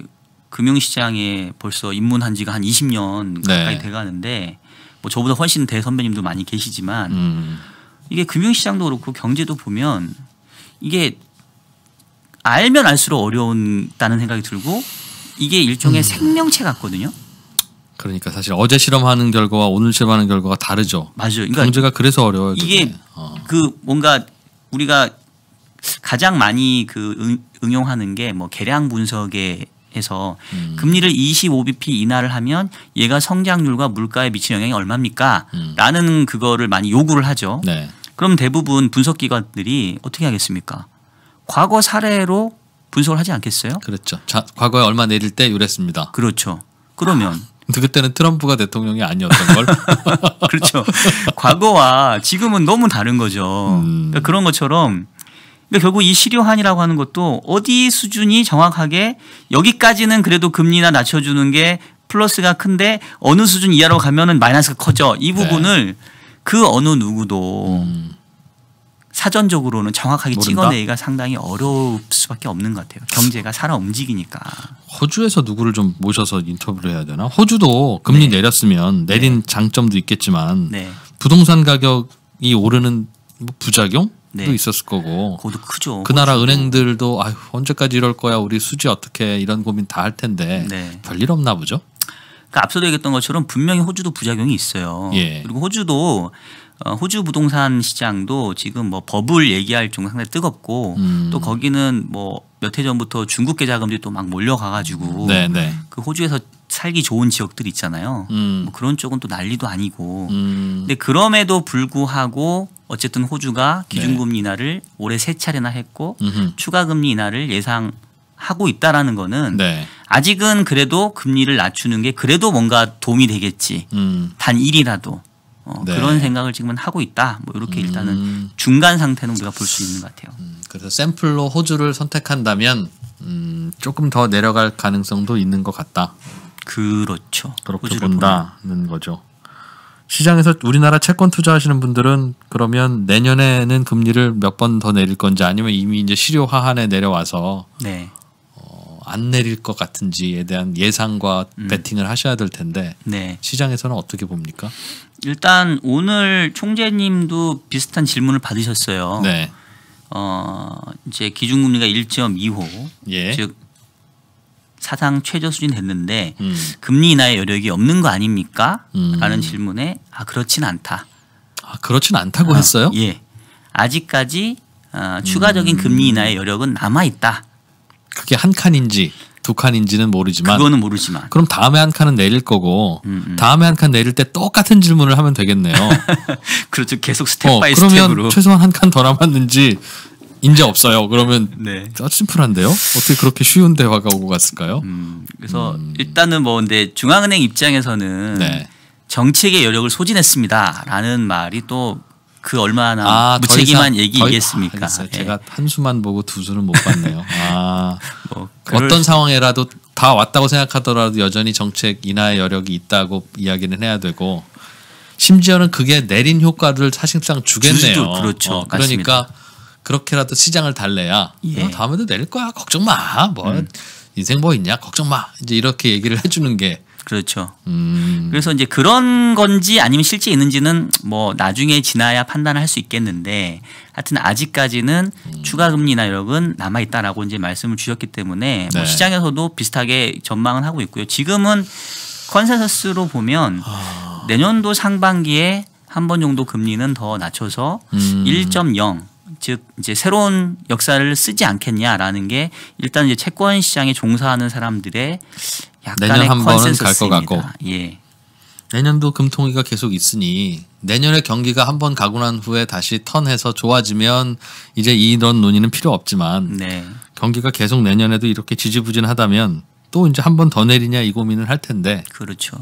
금융시장에 벌써 입문한 지가 한 20년 가까이 돼가는데 뭐 저보다 훨씬 대선배님도 많이 계시지만 이게 금융시장도 그렇고 경제도 보면 이게 알면 알수록 어려운다는 생각이 들고 이게 일종의 생명체 같거든요. 그러니까 사실 어제 실험하는 결과와 오늘 실험하는 결과가 다르죠. 맞아요. 그러니까 경제가 그래서 어려워요. 이게 그 뭔가 우리가 가장 많이 그 응용하는 게 뭐 계량 분석에 해서 금리를 25bp 인하를 하면 얘가 성장률과 물가에 미치는 영향이 얼마입니까? 라는 그거를 많이 요구를 하죠. 네. 그럼 대부분 분석기관들이 어떻게 하겠습니까? 과거 사례로 분석을 하지 않겠어요? 그렇죠. 자, 과거에 얼마 내릴 때 이랬습니다. 그렇죠. 그러면 근데 그때는 트럼프가 대통령이 아니었던 걸. 그렇죠. 과거와 지금은 너무 다른 거죠. 그러니까 그런 것처럼 그러니까 결국 이 실효한이라고 하는 것도 어디 수준이 정확하게 여기까지는 그래도 금리나 낮춰주는 게 플러스가 큰데 어느 수준 이하로 가면은 마이너스가 커져. 이 부분을 그 어느 누구도 사전적으로는 정확하게 모른다? 찍어내기가 상당히 어려울 수밖에 없는 것 같아요. 경제가 살아 움직이니까. 호주에서 누구를 좀 모셔서 인터뷰를 해야 되나? 호주도 금리 내렸으면 내린 장점도 있겠지만 부동산 가격이 오르는 부작용도 있었을 거고. 그것도 크죠. 그 나라 은행들도 아유, 언제까지 이럴 거야? 우리 수지 어떻게 이런 고민 다 할 텐데 별일 없나 보죠. 그러니까 앞서도 얘기했던 것처럼 분명히 호주도 부작용이 있어요. 그리고 호주도 호주 부동산 시장도 지금 뭐 버블 얘기할 정도 상당히 뜨겁고 또 거기는 뭐 몇 해 전부터 중국계 자금들이 또 막 몰려가가지고 그 호주에서 살기 좋은 지역들 있잖아요. 뭐 그런 쪽은 또 난리도 아니고. 근데 그럼에도 불구하고 어쨌든 호주가 기준금리 인하를 올해 3차례나 했고 추가 금리 인하를 예상하고 있다라는 거는 아직은 그래도 금리를 낮추는 게 그래도 뭔가 도움이 되겠지. 단 1이라도. 그런 생각을 지금은 하고 있다. 뭐 이렇게 일단은 중간 상태는 우리가 볼 수 있는 것 같아요. 그래서 샘플로 호주를 선택한다면 조금 더 내려갈 가능성도 있는 것 같다. 그렇죠. 그렇게 본다는 거죠. 시장에서 우리나라 채권 투자하시는 분들은 그러면 내년에는 금리를 몇 번 더 내릴 건지 아니면 이미 이제 실효 하한에 내려와서 안 내릴 것 같은지에 대한 예상과 베팅을 하셔야 될 텐데 시장에서는 어떻게 봅니까? 일단 오늘 총재님도 비슷한 질문을 받으셨어요. 이제 기준금리가 1.25 즉 사상 최저 수준 됐는데 금리 인하의 여력이 없는 거 아닙니까? 라는 질문에 그렇진 않다. 그렇진 않다고 했어요? 예. 아직까지 추가적인 금리 인하의 여력은 남아 있다. 그게 한 칸인지 두 칸인지는 모르지만 그거는 모르지만 그럼 다음에 한 칸은 내릴 거고 다음에 한 칸 내릴 때 똑같은 질문을 하면 되겠네요. 그렇죠. 계속 스텝 바이 그러면 스텝으로. 최소한 한 칸 더 남았는지 이제 없어요. 그러면 심플한데요? 어떻게 그렇게 쉬운 대화가 오고 갔을까요? 그래서 일단은 뭐 근데 중앙은행 입장에서는 정책의 여력을 소진했습니다라는 말이 또 그 얼마나 무책임한 얘기겠습니까? 제가 한 수만 보고 두 수는 못 봤네요. 뭐 어떤 상황에라도 다 왔다고 생각하더라도 여전히 정책 인하의 여력이 있다고 이야기는 해야 되고 심지어는 그게 내린 효과를 사실상 주겠네요. 그렇죠. 그러니까 그렇게라도 시장을 달래야 다음에도 내릴 거야. 걱정 마. 인생 뭐 있냐. 걱정 마. 이제 이렇게 얘기를 해주는 게 그렇죠. 그래서 이제 그런 건지 아니면 실제 있는지는 뭐 나중에 지나야 판단을 할 수 있겠는데 하여튼 아직까지는 추가 금리 인하 여력은 남아 있다라고 이제 말씀을 주셨기 때문에 뭐 시장에서도 비슷하게 전망은 하고 있고요. 지금은 컨센서스로 보면 내년도 상반기에 한 번 정도 금리는 더 낮춰서 1.0 즉 이제 새로운 역사를 쓰지 않겠냐라는 게 일단 이제 채권 시장에 종사하는 사람들의 약간의 내년 한 번은 갈 것 같고 내년도 금통위가 계속 있으니 내년에 경기가 한 번 가고 난 후에 다시 턴해서 좋아지면 이제 이런 논의는 필요 없지만 경기가 계속 내년에도 이렇게 지지부진하다면 또 이제 한 번 더 내리냐 이 고민을 할 텐데 그렇죠.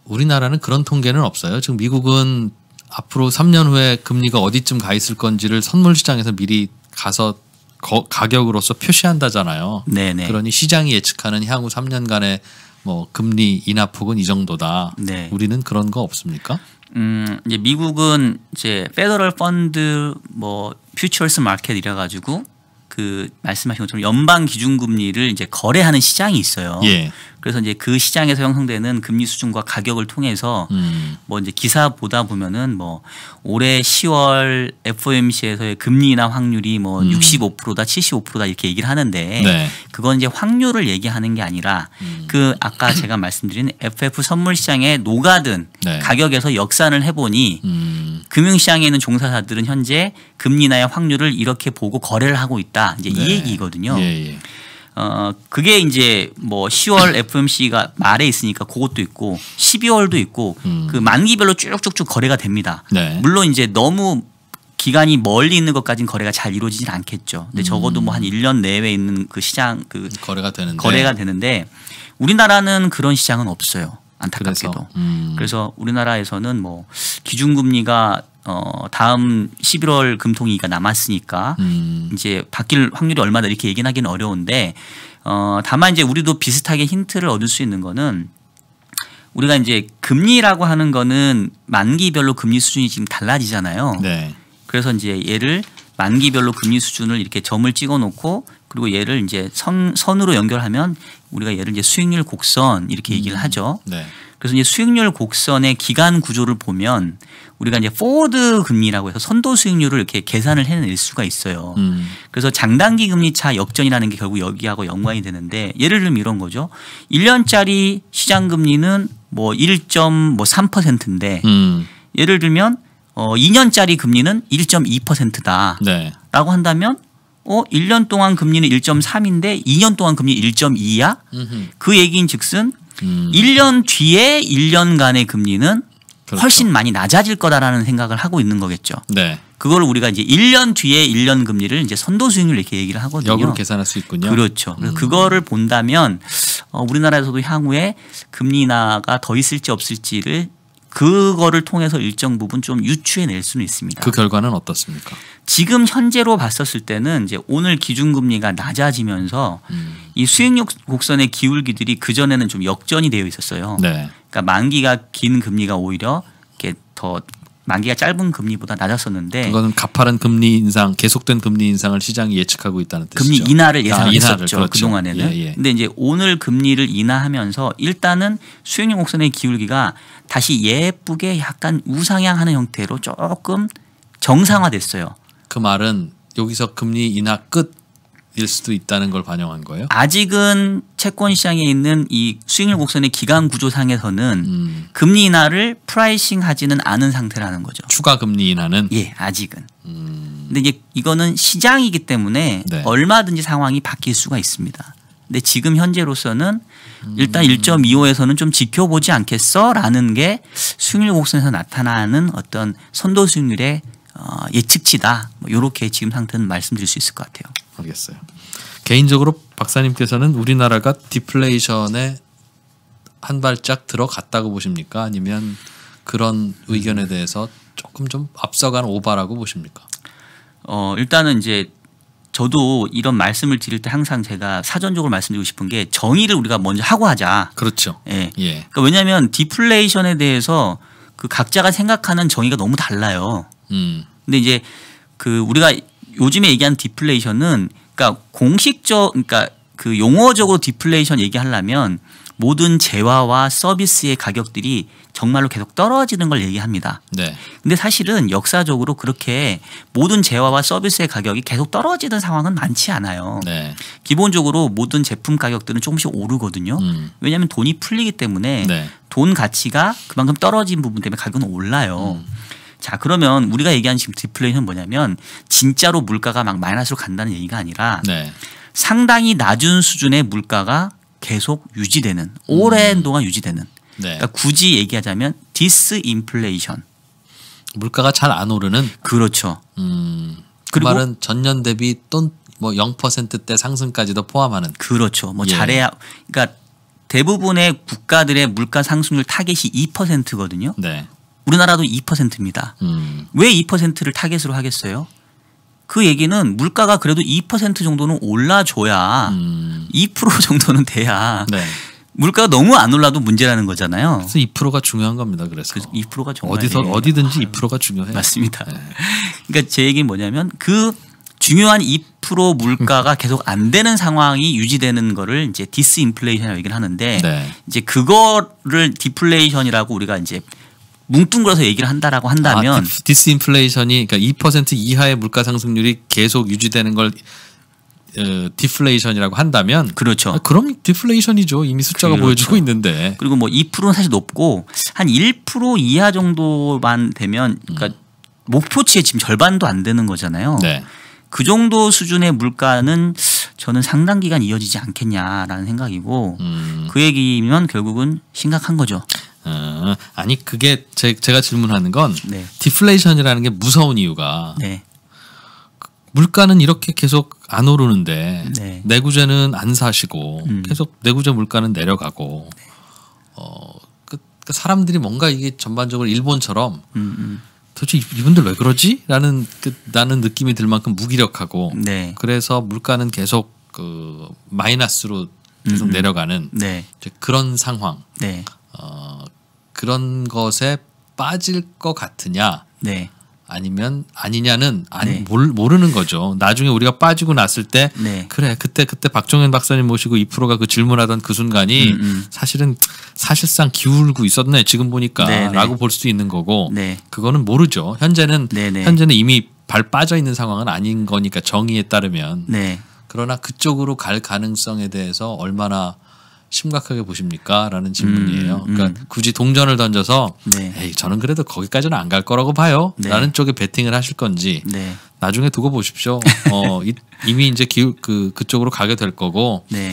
우리나라는 그런 통계는 없어요. 지금 미국은 앞으로 3년 후에 금리가 어디쯤 가 있을 건지를 선물 시장에서 미리 가서 가격으로서 표시한다잖아요. 그러니 시장이 예측하는 향후 3년간의 뭐 금리 인하폭은 이 정도다. 우리는 그런 거 없습니까? 이제 미국은 이제 페더럴 펀드 뭐 퓨처스 마켓 이래 가지고 그 말씀하신 것처럼 연방 기준금리를 이제 거래하는 시장이 있어요. 그래서 이제 그 시장에서 형성되는 금리 수준과 가격을 통해서 뭐 이제 기사 보다 보면은 뭐 올해 10월 FOMC에서의 금리 인하 확률이 뭐 65%다 75%다 이렇게 얘기를 하는데 그건 이제 확률을 얘기하는 게 아니라 그 아까 제가 말씀드린 FF 선물 시장에 녹아든 가격에서 역산을 해보니 금융시장에 있는 종사자들은 현재 금리 인하의 확률을 이렇게 보고 거래를 하고 있다. 이제 이 얘기거든요. 그게 이제 뭐 10월 FOMC가 말에 있으니까 그것도 있고 12월도 있고 그 만기별로 쭉쭉쭉 거래가 됩니다. 물론 이제 너무 기간이 멀리 있는 것까지는 거래가 잘 이루어지진 않겠죠. 근데 적어도 뭐 한 1년 내외에 있는 그 시장 그 거래가 되는데 우리나라는 그런 시장은 없어요. 안타깝게도. 그래서 우리나라에서는 뭐 기준금리가 다음 11월 금통위가 남았으니까 이제 바뀔 확률이 얼마나 이렇게 얘기하기는 어려운데 다만 이제 우리도 비슷하게 힌트를 얻을 수 있는 거는 우리가 이제 금리라고 하는 거는 만기별로 금리 수준이 지금 달라지잖아요. 그래서 이제 얘를 만기별로 금리 수준을 이렇게 점을 찍어 놓고 그리고 얘를 이제 선으로 연결하면 우리가 얘를 이제 수익률 곡선 이렇게 얘기를 하죠. 그래서 이제 수익률 곡선의 기간 구조를 보면 우리가 이제 포워드 금리라고 해서 선도 수익률을 이렇게 계산을 해낼 수가 있어요. 그래서 장단기 금리 차 역전이라는 게 결국 여기하고 연관이 되는데 예를 들면 이런 거죠. 1년짜리 시장 금리는 뭐 1.3%인데 예를 들면 2년짜리 금리는 1.2%다라고 한다면 1년 동안 금리는 1.3인데 2년 동안 금리 1.2야? 그 얘기인즉슨 1년 뒤에 1년간의 금리는 그렇죠. 훨씬 많이 낮아질 거다라는 생각을 하고 있는 거겠죠. 네. 그걸 우리가 이제 1년 뒤에 1년 금리를 이제 선도 수익률 이렇게 얘기를 하거든요. 역으로 계산할 수 있군요. 그렇죠. 그래서 그거를 본다면 우리나라에서도 향후에 금리 인하가 더 있을지 없을지를 그거를 통해서 일정 부분 좀 유추해낼 수는 있습니다. 그 결과는 어떻습니까? 지금 현재로 봤었을 때는 이제 오늘 기준금리가 낮아지면서 이 수익률 곡선의 기울기들이 그 전에는 좀 역전이 되어 있었어요. 네. 그러니까 만기가 긴 금리가 오히려 이렇게 더 만기가 짧은 금리보다 낮았었는데 그거는 가파른 금리 인상, 계속된 금리 인상을 시장이 예측하고 있다는 뜻이죠. 금리 인하를 예상했었죠. 그렇죠. 그동안에는. 예, 예. 근데 이제 오늘 금리를 인하하면서 일단은 수익률 곡선의 기울기가 다시 예쁘게 약간 우상향하는 형태로 조금 정상화됐어요. 그 말은 여기서 금리 인하 끝일 수도 있다는 걸 반영한 거예요? 아직은 채권 시장에 있는 이 수익률 곡선의 기간 구조상에서는 금리 인하를 프라이싱하지는 않은 상태라는 거죠. 추가 금리 인하는? 예, 아직은. 근데 이제 이거는 시장이기 때문에 네. 얼마든지 상황이 바뀔 수가 있습니다. 근데 지금 현재로서는 일단 1.25에서는 좀 지켜보지 않겠어라는 게 수익률 곡선에서 나타나는 어떤 선도 수익률의 예측치다. 뭐 이렇게 지금 상태는 말씀드릴 수 있을 것 같아요. 알겠어요. 개인적으로 박사님께서는 우리나라가 디플레이션에 한 발짝 들어갔다고 보십니까? 아니면 그런 의견에 대해서 조금 좀 앞서간 오바라고 보십니까? 일단은 이제 저도 이런 말씀을 드릴 때 항상 제가 사전적으로 말씀드리고 싶은 게 정의를 우리가 먼저 하고 하자. 그렇죠. 예. 예. 그러니까 왜냐하면 디플레이션에 대해서 그 각자가 생각하는 정의가 너무 달라요. 근데 이제 그 우리가 요즘에 얘기하는 디플레이션은 그러니까 그러니까 그 용어적으로 디플레이션 얘기하려면 모든 재화와 서비스의 가격들이 정말로 계속 떨어지는 걸 얘기합니다. 네. 근데 사실은 역사적으로 그렇게 모든 재화와 서비스의 가격이 계속 떨어지는 상황은 많지 않아요. 네. 기본적으로 모든 제품 가격들은 조금씩 오르거든요. 왜냐하면 돈이 풀리기 때문에 네. 돈 가치가 그만큼 떨어진 부분 때문에 가격은 올라요. 자, 그러면 우리가 얘기하는 지금 디플레이션은 뭐냐면 진짜로 물가가 막 마이너스로 간다는 얘기가 아니라 네. 상당히 낮은 수준의 물가가 계속 유지되는 오랜 동안 유지되는 네. 그러니까 굳이 얘기하자면 디스인플레이션 물가가 잘 안 오르는 그렇죠. 그 그리고 말은 전년 대비 또 뭐 0%대 상승까지도 포함하는 그렇죠. 뭐 예. 잘해야 그러니까 대부분의 국가들의 물가 상승률 타겟이 2%거든요. 네. 우리나라도 2%입니다. 왜 2%를 타겟으로 하겠어요? 그 얘기는 물가가 그래도 2% 정도는 올라줘야 2% 정도는 돼야 네. 물가가 너무 안 올라도 문제라는 거잖아요. 그래서 2%가 중요한 겁니다. 그래서 2%가 정말 어디든지 2%가 중요해요. 맞습니다. 네. 그러니까 제 얘기는 뭐냐면 그 중요한 2% 물가가 계속 안 되는 상황이 유지되는 거를 이제 디스인플레이션이라고 얘기를 하는데 네. 이제 그거를 디플레이션이라고 우리가 이제 뭉뚱그려서 얘기를 한다라고 한다면 디스인플레이션이 그러니까 2% 이하의 물가 상승률이 계속 유지되는 걸 디플레이션이라고 한다면 그렇죠. 그럼 디플레이션이죠. 이미 숫자가 그렇죠. 보여주고 있는데. 그리고 뭐 2%는 사실 높고 한 1% 이하 정도만 되면 그러니까 목표치의 지금 절반도 안 되는 거잖아요. 네. 그 정도 수준의 물가는 저는 상당 기간 이어지지 않겠냐라는 생각이고 그 얘기면 결국은 심각한 거죠. 아니 그게 제가 질문하는 건 네. 디플레이션이라는 게 무서운 이유가 네. 물가는 이렇게 계속 안 오르는데 네. 내구재는 안 사시고 계속 내구재 물가는 내려가고 사람들이 뭔가 이게 전반적으로 일본처럼 도대체 이분들 왜 그러지? 라는 나는 느낌이 들 만큼 무기력하고 네. 그래서 물가는 계속 그 마이너스로 계속 내려가는 네. 그런 상황 네. 그런 것에 빠질 것 같으냐 네. 아니면 아니냐는 네. 모르는 거죠. 나중에 우리가 빠지고 났을 때 네. 그래 그때 박정현 박사님 모시고 2%가 그 질문하던 그 순간이 사실상 기울고 있었네 지금 보니까 네, 네. 라고 볼 수도 있는 거고 네. 그거는 모르죠. 현재는 네. 이미 발 빠져 있는 상황은 아닌 거니까 정의에 따르면 네. 그러나 그쪽으로 갈 가능성에 대해서 얼마나 심각하게 보십니까? 라는 질문이에요. 그러니까 굳이 동전을 던져서 네. 에이 저는 그래도 거기까지는 안 갈 거라고 봐요. 네. 라는 쪽에 베팅을 하실 건지 네. 나중에 두고 보십시오. 이미 이제 그쪽으로 가게 될 거고 네.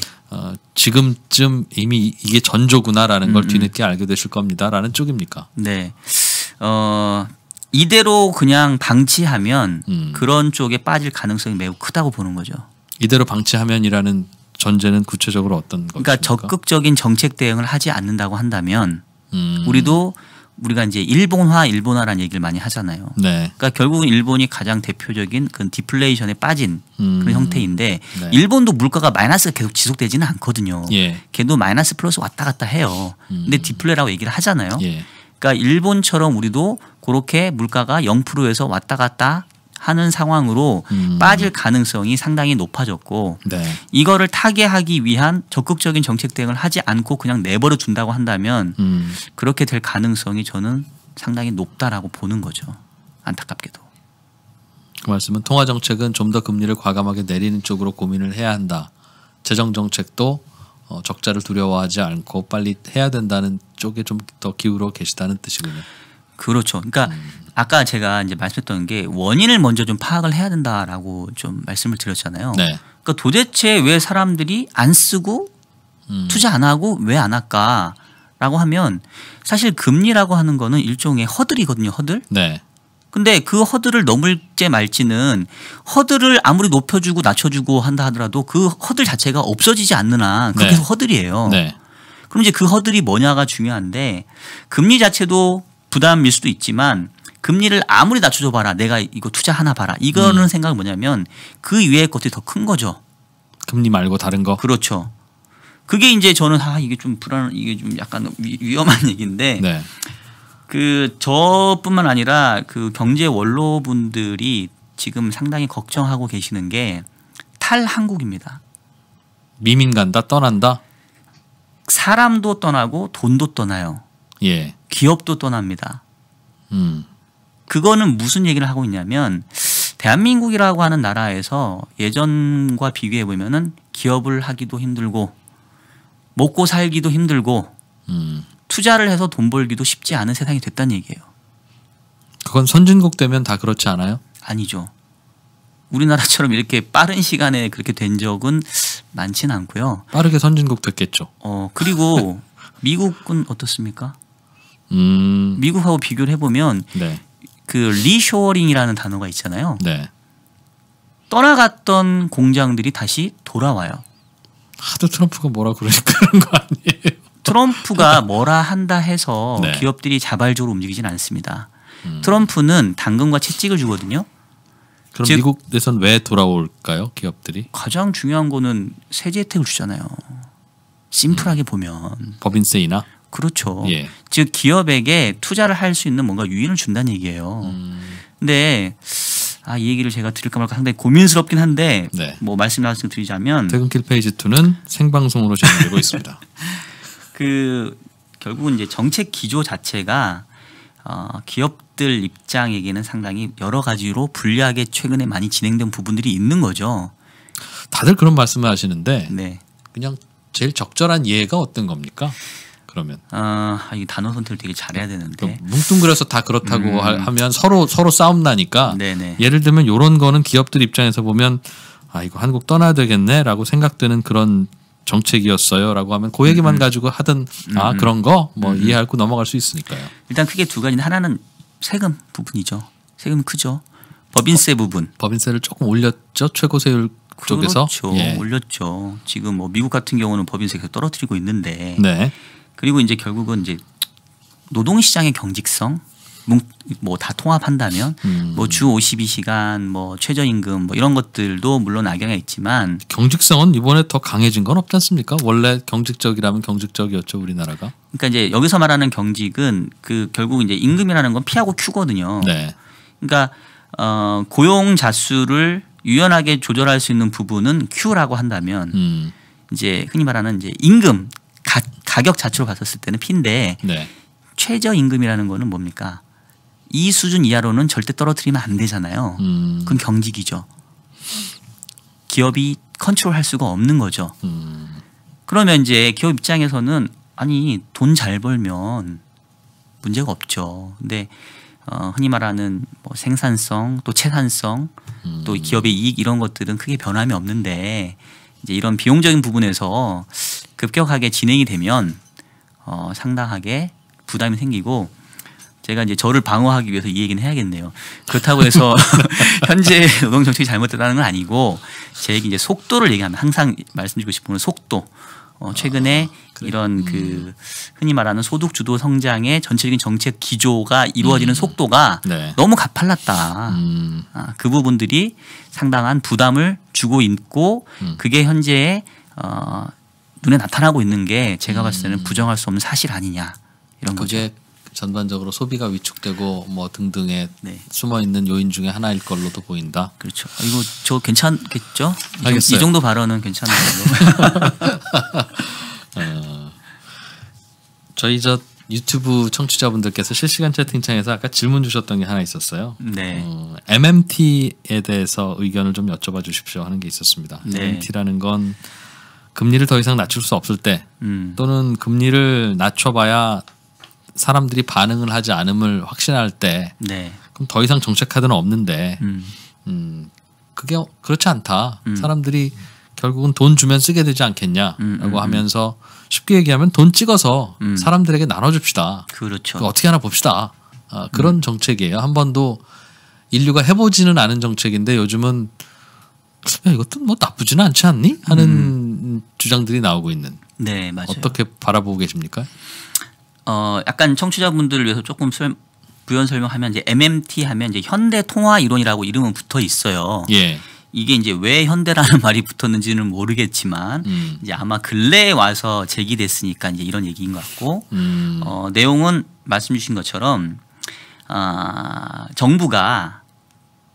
지금쯤 이미 이게 전조구나라는 걸 뒤늦게 알게 되실 겁니다라는 쪽입니까? 네. 이대로 그냥 방치하면 그런 쪽에 빠질 가능성이 매우 크다고 보는 거죠. 이대로 방치하면이라는 전제는 구체적으로 어떤 것입니까? 그러니까 적극적인 정책 대응을 하지 않는다고 한다면 우리가 이제 일본화라는 얘기를 많이 하잖아요. 네. 그러니까 결국은 일본이 가장 대표적인 그 디플레이션에 빠진 그런 형태인데 네. 일본도 물가가 마이너스가 계속 지속되지는 않거든요. 예. 걔도 마이너스 플러스 왔다 갔다 해요. 근데 디플레라고 얘기를 하잖아요. 예. 그러니까 일본처럼 우리도 그렇게 물가가 0%에서 왔다 갔다 하는 상황으로 빠질 가능성이 상당히 높아졌고 네. 이거를 타개하기 위한 적극적인 정책 대응을 하지 않고 그냥 내버려 둔다고 한다면 그렇게 될 가능성이 저는 상당히 높다라고 보는 거죠. 안타깝게도. 그 말씀은 통화 정책은 좀 더 금리를 과감하게 내리는 쪽으로 고민을 해야 한다. 재정 정책도 적자를 두려워하지 않고 빨리 해야 된다는 쪽에 좀 더 기울어 계시다는 뜻이군요. 그렇죠. 그러니까 아까 제가 이제 말씀했던 게 원인을 먼저 좀 파악을 해야 된다라고 좀 말씀을 드렸잖아요. 네. 그러니까 도대체 왜 사람들이 안 쓰고 투자 안 하고 왜 안 할까라고 하면 사실 금리라고 하는 거는 일종의 허들이거든요. 허들. 네. 근데 그 허들을 넘을지 말지는 허들을 아무리 높여주고 낮춰주고 한다 하더라도 그 허들 자체가 없어지지 않는 한 그게 네. 허들이에요. 네. 그럼 이제 그 허들이 뭐냐가 중요한데 금리 자체도 부담일 수도 있지만 금리를 아무리 낮춰줘 봐라. 내가 이거 투자 하나 봐라. 이거는 생각은 뭐냐면 그 위에 것들이 더 큰 거죠. 금리 말고 다른 거. 그렇죠. 그게 이제 저는 이게 좀 이게 좀 약간 위험한 얘기인데 네. 그 저뿐만 아니라 그 경제 원로분들이 지금 상당히 걱정하고 계시는 게 탈한국입니다. 미민 간다 떠난다. 사람도 떠나고 돈도 떠나요. 예. 기업도 떠납니다. 그거는 무슨 얘기를 하고 있냐면 대한민국이라고 하는 나라에서 예전과 비교해 보면은 기업을 하기도 힘들고 먹고 살기도 힘들고 투자를 해서 돈 벌기도 쉽지 않은 세상이 됐다는 얘기예요. 그건 선진국 되면 다 그렇지 않아요? 아니죠. 우리나라처럼 이렇게 빠른 시간에 그렇게 된 적은 많지는 않고요. 빠르게 선진국 됐겠죠. 그리고 미국은 어떻습니까? 미국하고 비교를 해보면 네. 그 리쇼어링이라는 단어가 있잖아요. 네. 떠나갔던 공장들이 다시 돌아와요. 하도 트럼프가 뭐라 그러니까 그런 거 아니에요? 트럼프가 뭐라 한다 해서 네. 기업들이 자발적으로 움직이진 않습니다. 트럼프는 당근과 채찍을 주거든요. 그럼 미국에선 왜 돌아올까요? 기업들이? 가장 중요한 거는 세제 혜택을 주잖아요. 심플하게 보면. 법인세이나? 그렇죠. 예. 즉 기업에게 투자를 할 수 있는 뭔가 유인을 준다는 얘기예요. 근데 이 얘기를 제가 드릴까 말까 상당히 고민스럽긴 한데 네. 뭐 말씀 드리자면 퇴근길 페이지 2는 생방송으로 진행되고 있습니다. 그 결국은 이제 정책 기조 자체가 기업들 입장에게는 상당히 여러 가지로 불리하게 최근에 많이 진행된 부분들이 있는 거죠. 다들 그런 말씀을 하시는데 네. 그냥 제일 적절한 예가 어떤 겁니까? 그러면 이 단어 선택을 되게 잘해야 되는데 뭉뚱그려서 다 그렇다고 하면 서로 싸움 나니까 네네. 예를 들면 이런 거는 기업들 입장에서 보면 이거 한국 떠나야 되겠네라고 생각되는 그런 정책이었어요라고 하면 그 얘기만 가지고 하든 그런 거 뭐 이해하고 넘어갈 수 있으니까요. 일단 크게 두 가지인데 하나는 세금 부분이죠. 세금이 크죠. 법인세 부분. 법인세를 조금 올렸죠. 최고세율 쪽에서. 그렇죠. 예. 올렸죠. 지금 뭐 미국 같은 경우는 법인세 계속 떨어뜨리고 있는데. 네. 그리고 이제 결국은 이제 노동시장의 경직성 뭐 다 통합한다면 뭐 주 52시간 뭐 최저임금 뭐 이런 것들도 물론 악영향이 있지만 경직성은 이번에 더 강해진 건 없지 않습니까? 원래 경직적이라면 경직적이었죠 우리나라가. 그러니까 이제 여기서 말하는 경직은 그 결국 이제 임금이라는 건 P하고 Q거든요. 네. 그러니까 고용 자수를 유연하게 조절할 수 있는 부분은 Q라고 한다면 이제 흔히 말하는 이제 임금 가격 자체로 봤었을 때는 P인데 네. 최저임금이라는 거는 뭡니까? 이 수준 이하로는 절대 떨어뜨리면 안 되잖아요. 그건 경직이죠. 기업이 컨트롤할 수가 없는 거죠. 그러면 이제 기업 입장에서는 아니 돈 잘 벌면 문제가 없죠. 근데 흔히 말하는 뭐 생산성 또 채산성 또 기업의 이익 이런 것들은 크게 변함이 없는데 이제 이런 비용적인 부분에서 급격하게 진행이 되면 상당하게 부담이 생기고 제가 이제 저를 방어하기 위해서 이 얘기는 해야겠네요. 그렇다고 해서 현재 노동 정책이 잘못됐다는 건 아니고 제 얘기 이제 속도를 얘기하면 항상 말씀드리고 싶은 건 속도. 최근에 그래. 이런 그 흔히 말하는 소득 주도 성장의 전체적인 정책 기조가 이루어지는 속도가 네. 너무 가팔랐다. 그 부분들이 상당한 부담을 주고 있고 그게 현재 눈에 나타나고 있는 게 제가 봤을 때는 부정할 수 없는 사실 아니냐 이런 거죠. 전반적으로 소비가 위축되고 뭐 등등의 네. 숨어 있는 요인 중에 하나일 걸로도 보인다. 그렇죠. 이거 저 괜찮겠죠? 알겠어요. 이 정도 발언은 괜찮은 걸로. 저희 저 유튜브 청취자분들께서 실시간 채팅창에서 아까 질문 주셨던 게 하나 있었어요. 네. MMT에 대해서 의견을 좀 여쭤봐 주십시오 하는 게 있었습니다. 네. MMT라는 건 금리를 더 이상 낮출 수 없을 때 또는 금리를 낮춰봐야 사람들이 반응을 하지 않음을 확신할 때 네. 그럼 더 이상 정책 카드는 없는데 그게 그렇지 않다. 사람들이 결국은 돈 주면 쓰게 되지 않겠냐라고 하면서 쉽게 얘기하면 돈 찍어서 사람들에게 나눠줍시다. 그렇죠. 어떻게 하나 봅시다. 그런 정책이에요. 한 번도 인류가 해보지는 않은 정책인데 요즘은 야, 이것도 뭐 나쁘지는 않지 않니? 하는 주장들이 나오고 있는. 네, 맞아요. 어떻게 바라보고 계십니까? 약간 청취자분들을 위해서 조금 부연 설명하면 이제 MMT 하면 이제 현대 통화 이론이라고 이름은 붙어 있어요. 예. 이게 이제 왜 현대라는 말이 붙었는지는 모르겠지만 이제 아마 근래에 와서 제기됐으니까 이제 이런 얘기인 것 같고 내용은 말씀 주신 것처럼 정부가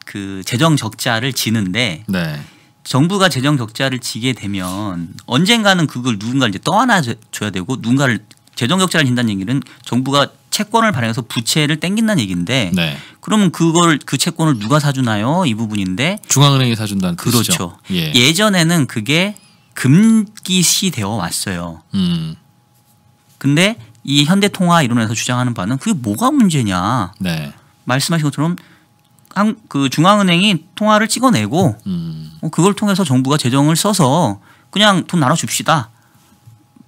그 재정 적자를 지는데 네. 정부가 재정 적자를 지게 되면 언젠가는 그걸 누군가를 이제 떠안아 줘야 되고 누군가를 재정 적자를 진다는 얘기는 정부가 채권을 발행해서 부채를 땡긴다는 얘기인데 네. 그러면 그 채권을 누가 사주나요? 이 부분인데 중앙은행이 사준다는 그렇죠. 뜻이죠. 예. 예전에는 그게 금기시 되어 왔어요. 근데 이 현대통화 이론에서 주장하는 바는 그게 뭐가 문제냐. 네. 말씀하신 것처럼 그 중앙은행이 통화를 찍어내고 그걸 통해서 정부가 재정을 써서 그냥 돈 나눠줍시다.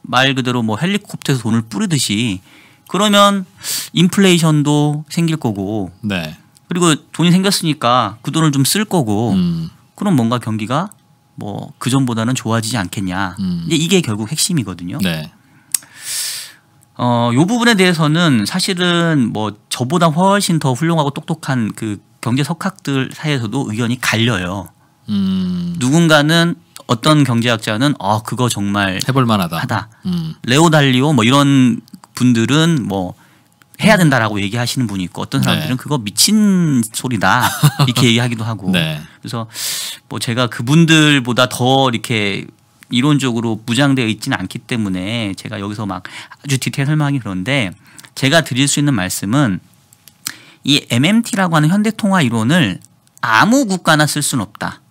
말 그대로 뭐 헬리콥터에서 돈을 뿌리듯이 그러면 인플레이션도 생길 거고 네. 그리고 돈이 생겼으니까 그 돈을 좀 쓸 거고 그럼 뭔가 경기가 뭐 그전보다는 좋아지지 않겠냐. 이제 이게 결국 핵심이거든요. 네. 요 부분에 대해서는 사실은 뭐 저보다 훨씬 더 훌륭하고 똑똑한 그 경제 석학들 사이에서도 의견이 갈려요. 누군가는 어떤 경제학자는 그거 정말 해볼 만하다. 하다. 레오 달리오 뭐 이런 분들은 뭐 해야 된다라고 얘기하시는 분이 있고 어떤 사람들은 네. 그거 미친 소리다 이렇게 얘기하기도 하고. 네. 그래서 뭐 제가 그분들보다 더 이렇게 이론적으로 무장되어 있지는 않기 때문에 제가 여기서 막 아주 디테일 설명하기 그런데 제가 드릴 수 있는 말씀은 이 MMT라고 하는 현대통화 이론을 아무 국가나 쓸 수는 없다.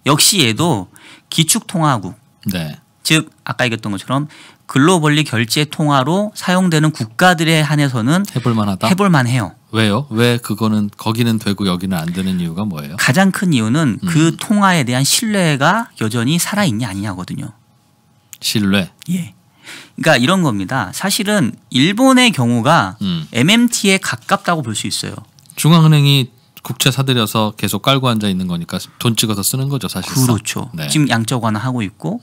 역시 얘도 기축통화국, 네. 즉 아까 얘기했던 것처럼 글로벌리 결제 통화로 사용되는 국가들에 한해서는 해볼 만하다. 해볼 만해요. 왜요? 왜 그거는 거기는 되고 여기는 안 되는 이유가 뭐예요? 가장 큰 이유는 그 통화에 대한 신뢰가 여전히 살아있냐 아니냐거든요. 신뢰. 예. 그러니까 이런 겁니다. 사실은 일본의 경우가 MMT에 가깝다고 볼 수 있어요. 중앙은행이 국채 사들여서 계속 깔고 앉아 있는 거니까 돈 찍어서 쓰는 거죠, 사실상. 그렇죠. 네. 지금 양적 완화하고 있고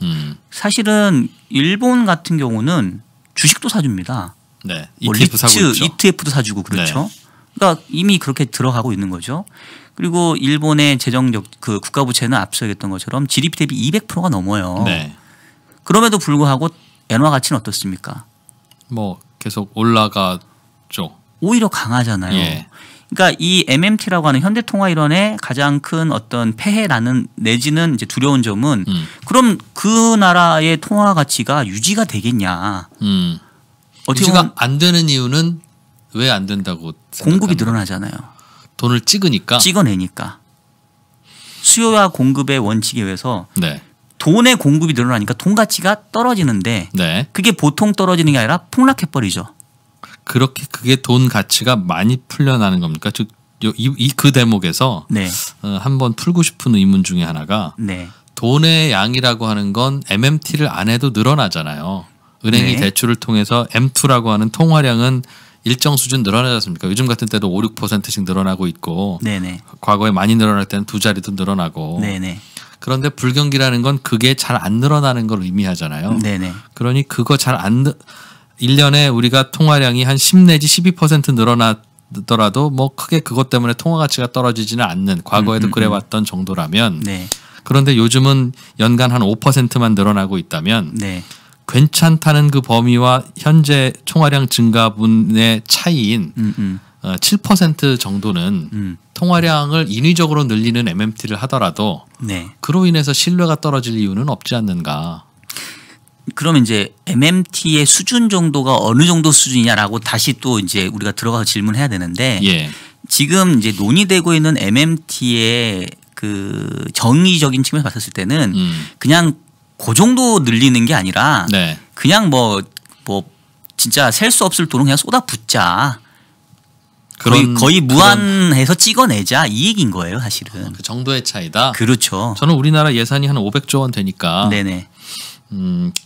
사실은 일본 같은 경우는 주식도 사줍니다. 네. 뭐 ETF 사고 있죠. ETF도 사주고 그렇죠. 네. 그러니까 이미 그렇게 들어가고 있는 거죠. 그리고 일본의 재정적 그 국가 부채는 앞서 얘기했던 것처럼 GDP 대비 200%가 넘어요. 네. 그럼에도 불구하고 엔화 가치는 어떻습니까? 뭐 계속 올라가죠. 오히려 강하잖아요. 예. 그러니까 이 MMT라고 하는 현대통화 이론의 가장 큰 어떤 폐해라는 내지는 이제 두려운 점은 그럼 그 나라의 통화 가치가 유지가 되겠냐? 유지가 안 되는 이유는 왜 안 된다고 공급이 늘어나잖아요. 돈을 찍으니까. 찍어내니까. 수요와 공급의 원칙에 의해서 네. 돈의 공급이 늘어나니까 돈 가치가 떨어지는데 네. 그게 보통 떨어지는 게 아니라 폭락해버리죠. 그렇게 그게 돈 가치가 많이 풀려나는 겁니까? 즉 그 대목에서 네. 한번 풀고 싶은 의문 중에 하나가 네. 돈의 양이라고 하는 건 MMT를 안 해도 늘어나잖아요. 은행이 네. 대출을 통해서 M2라고 하는 통화량은 일정 수준 늘어나지 않습니까? 요즘 같은 때도 5, 6%씩 늘어나고 있고 네네. 과거에 많이 늘어날 때는 두 자리도 늘어나고 네네. 그런데 불경기라는 건 그게 잘 안 늘어나는 걸 의미하잖아요. 네네. 그러니 그거 잘 안 1년에 우리가 통화량이 한 10 내지 12% 늘어나더라도 뭐 크게 그것 때문에 통화 가치가 떨어지지는 않는 과거에도 그래왔던 정도라면 네. 그런데 요즘은 연간 한 5%만 늘어나고 있다면 네. 괜찮다는 그 범위와 현재 총화량 증가분의 차이인 7% 정도는 통화량을 인위적으로 늘리는 MMT를 하더라도 네. 그로 인해서 신뢰가 떨어질 이유는 없지 않는가. 그러면 이제 MMT의 수준 정도가 어느 정도 수준이냐라고 다시 또 이제 우리가 들어가서 질문해야 되는데 예. 지금 이제 논의되고 있는 MMT의 그 정의적인 측면에서 봤을 때는 그냥 그 정도 늘리는 게 아니라 네. 그냥 뭐 진짜 셀 수 없을 돈은 그냥 쏟아붓자. 거의 무한해서 찍어내자 이 얘기인 거예요, 사실은. 그 정도의 차이다. 그렇죠. 저는 우리나라 예산이 한 500조 원 되니까. 네네.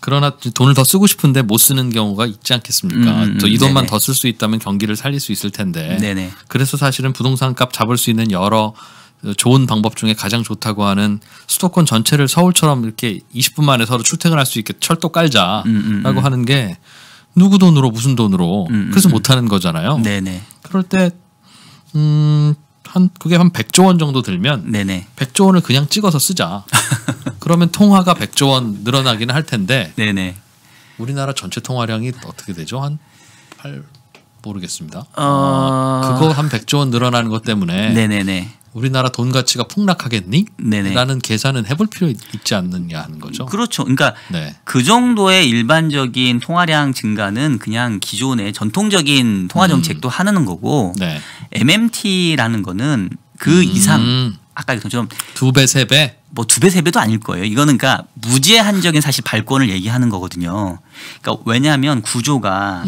그러나 돈을 더 쓰고 싶은데 못 쓰는 경우가 있지 않겠습니까? 이 돈만 더 쓸 수 있다면 경기를 살릴 수 있을 텐데. 네네. 그래서 사실은 부동산 값 잡을 수 있는 여러 좋은 방법 중에 가장 좋다고 하는 수도권 전체를 서울처럼 이렇게 20분 만에 서로 출퇴근할 수 있게 철도 깔자라고 하는 게 누구 돈으로 무슨 돈으로 그래서 못하는 거잖아요. 네네. 그럴 때 그게 한 100조 원 정도 들면 네네. 100조 원을 그냥 찍어서 쓰자. 그러면 통화가 100조 원 늘어나기는 할 텐데 네네. 우리나라 전체 통화량이 어떻게 되죠? 한 8 모르겠습니다. 그거 한 100조 원 늘어나는 것 때문에 네네네. 우리나라 돈 가치가 폭락하겠니? 네네. 라는 계산은 해볼 필요 있지 않느냐 하는 거죠. 그렇죠. 그러니까 네. 그 정도의 일반적인 통화량 증가는 그냥 기존의 전통적인 통화 정책도 하는 거고 네. MMT라는 거는 그 이상 아까 얘기했던 2배, 3배? 뭐 2배, 3배도 아닐 거예요. 이거는 그러니까 무제한적인 사실 발권을 얘기하는 거거든요. 그러니까 왜냐하면 구조가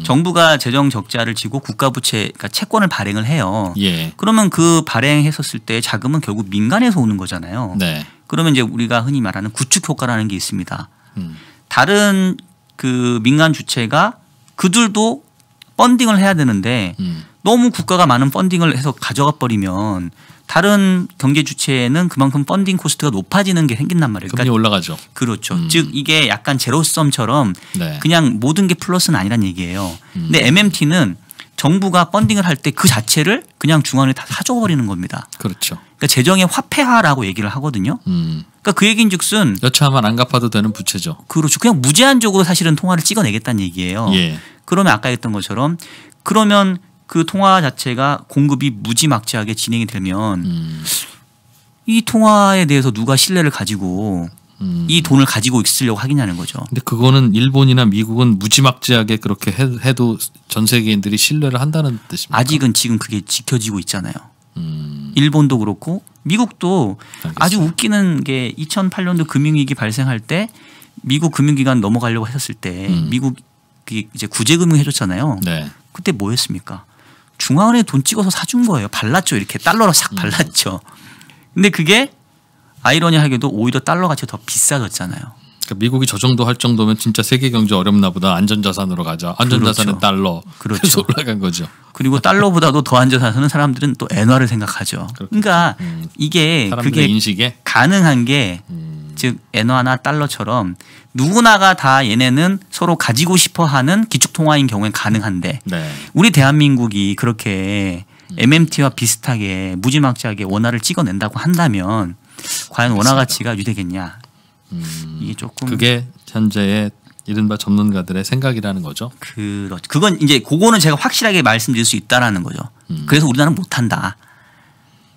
정부가 재정 적자를 지고 국가 부채 그러니까 채권을 발행을 해요. 예. 그러면 그 발행했었을 때 자금은 결국 민간에서 오는 거잖아요. 네. 그러면 이제 우리가 흔히 말하는 구축 효과라는 게 있습니다. 다른 그 민간 주체가 그들도 펀딩을 해야 되는데 너무 국가가 많은 펀딩을 해서 가져가 버리면 다른 경제 주체에는 그만큼 펀딩 코스트가 높아지는 게 생긴단 말이에요. 금리 올라가죠. 그렇죠. 즉 이게 약간 제로섬처럼 네. 그냥 모든 게 플러스는 아니란 얘기예요. 근데 MMT는 정부가 펀딩을 할 때 그 자체를 그냥 중앙에 다 사줘버리는 겁니다. 그렇죠. 그러니까 재정의 화폐화라고 얘기를 하거든요. 그러니까 그 얘기인즉슨 여차하면 안 갚아도 되는 부채죠. 그렇죠. 그냥 무제한적으로 사실은 통화를 찍어내겠다는 얘기예요. 예. 그러면 아까 했던 것처럼 그러면 그 통화 자체가 공급이 무지막지하게 진행이 되면 이 통화에 대해서 누가 신뢰를 가지고 이 돈을 가지고 있으려고 하겠냐는 거죠. 근데 그거는 일본이나 미국은 무지막지하게 그렇게 해도 전 세계인들이 신뢰를 한다는 뜻입니까? 아직은 지금 그게 지켜지고 있잖아요. 일본도 그렇고 미국도 알겠어요. 아주 웃기는 게 2008년도 금융위기 발생할 때 미국 금융기관 넘어가려고 했었을 때 미국이 이제 구제금융 해줬잖아요. 네. 그때 뭐 했습니까? 중앙은행에 돈 찍어서 사준 거예요. 발랐죠. 이렇게 달러로 싹 발랐죠. 근데 그게 아이러니하게도 오히려 달러 가치가 더 비싸졌잖아요. 그러니까 미국이 저 정도 할 정도면 진짜 세계 경제 어렵나 보다. 안전자산으로 가자. 안전자산은 그렇죠. 달러. 그렇죠. 그래서 올라간 거죠. 그리고 달러보다도 더 안전하서는 사람들은 또 엔화를 생각하죠. 그러니까 이게 사람들의 그게 인식에 가능한 게 즉 엔화나 달러처럼 누구나가 다 얘네는 서로 가지고 싶어하는 기축통화인 경우엔 가능한데 네. 우리 대한민국이 그렇게 MMT와 비슷하게 무지막지하게 원화를 찍어낸다고 한다면 과연 원화 가치가 유지되겠냐. 이게 조금 그게 현재의 이른바 전문가들의 생각이라는 거죠. 그건 이제 그거는 제가 확실하게 말씀드릴 수 있다라는 거죠. 그래서 우리나라는 못한다.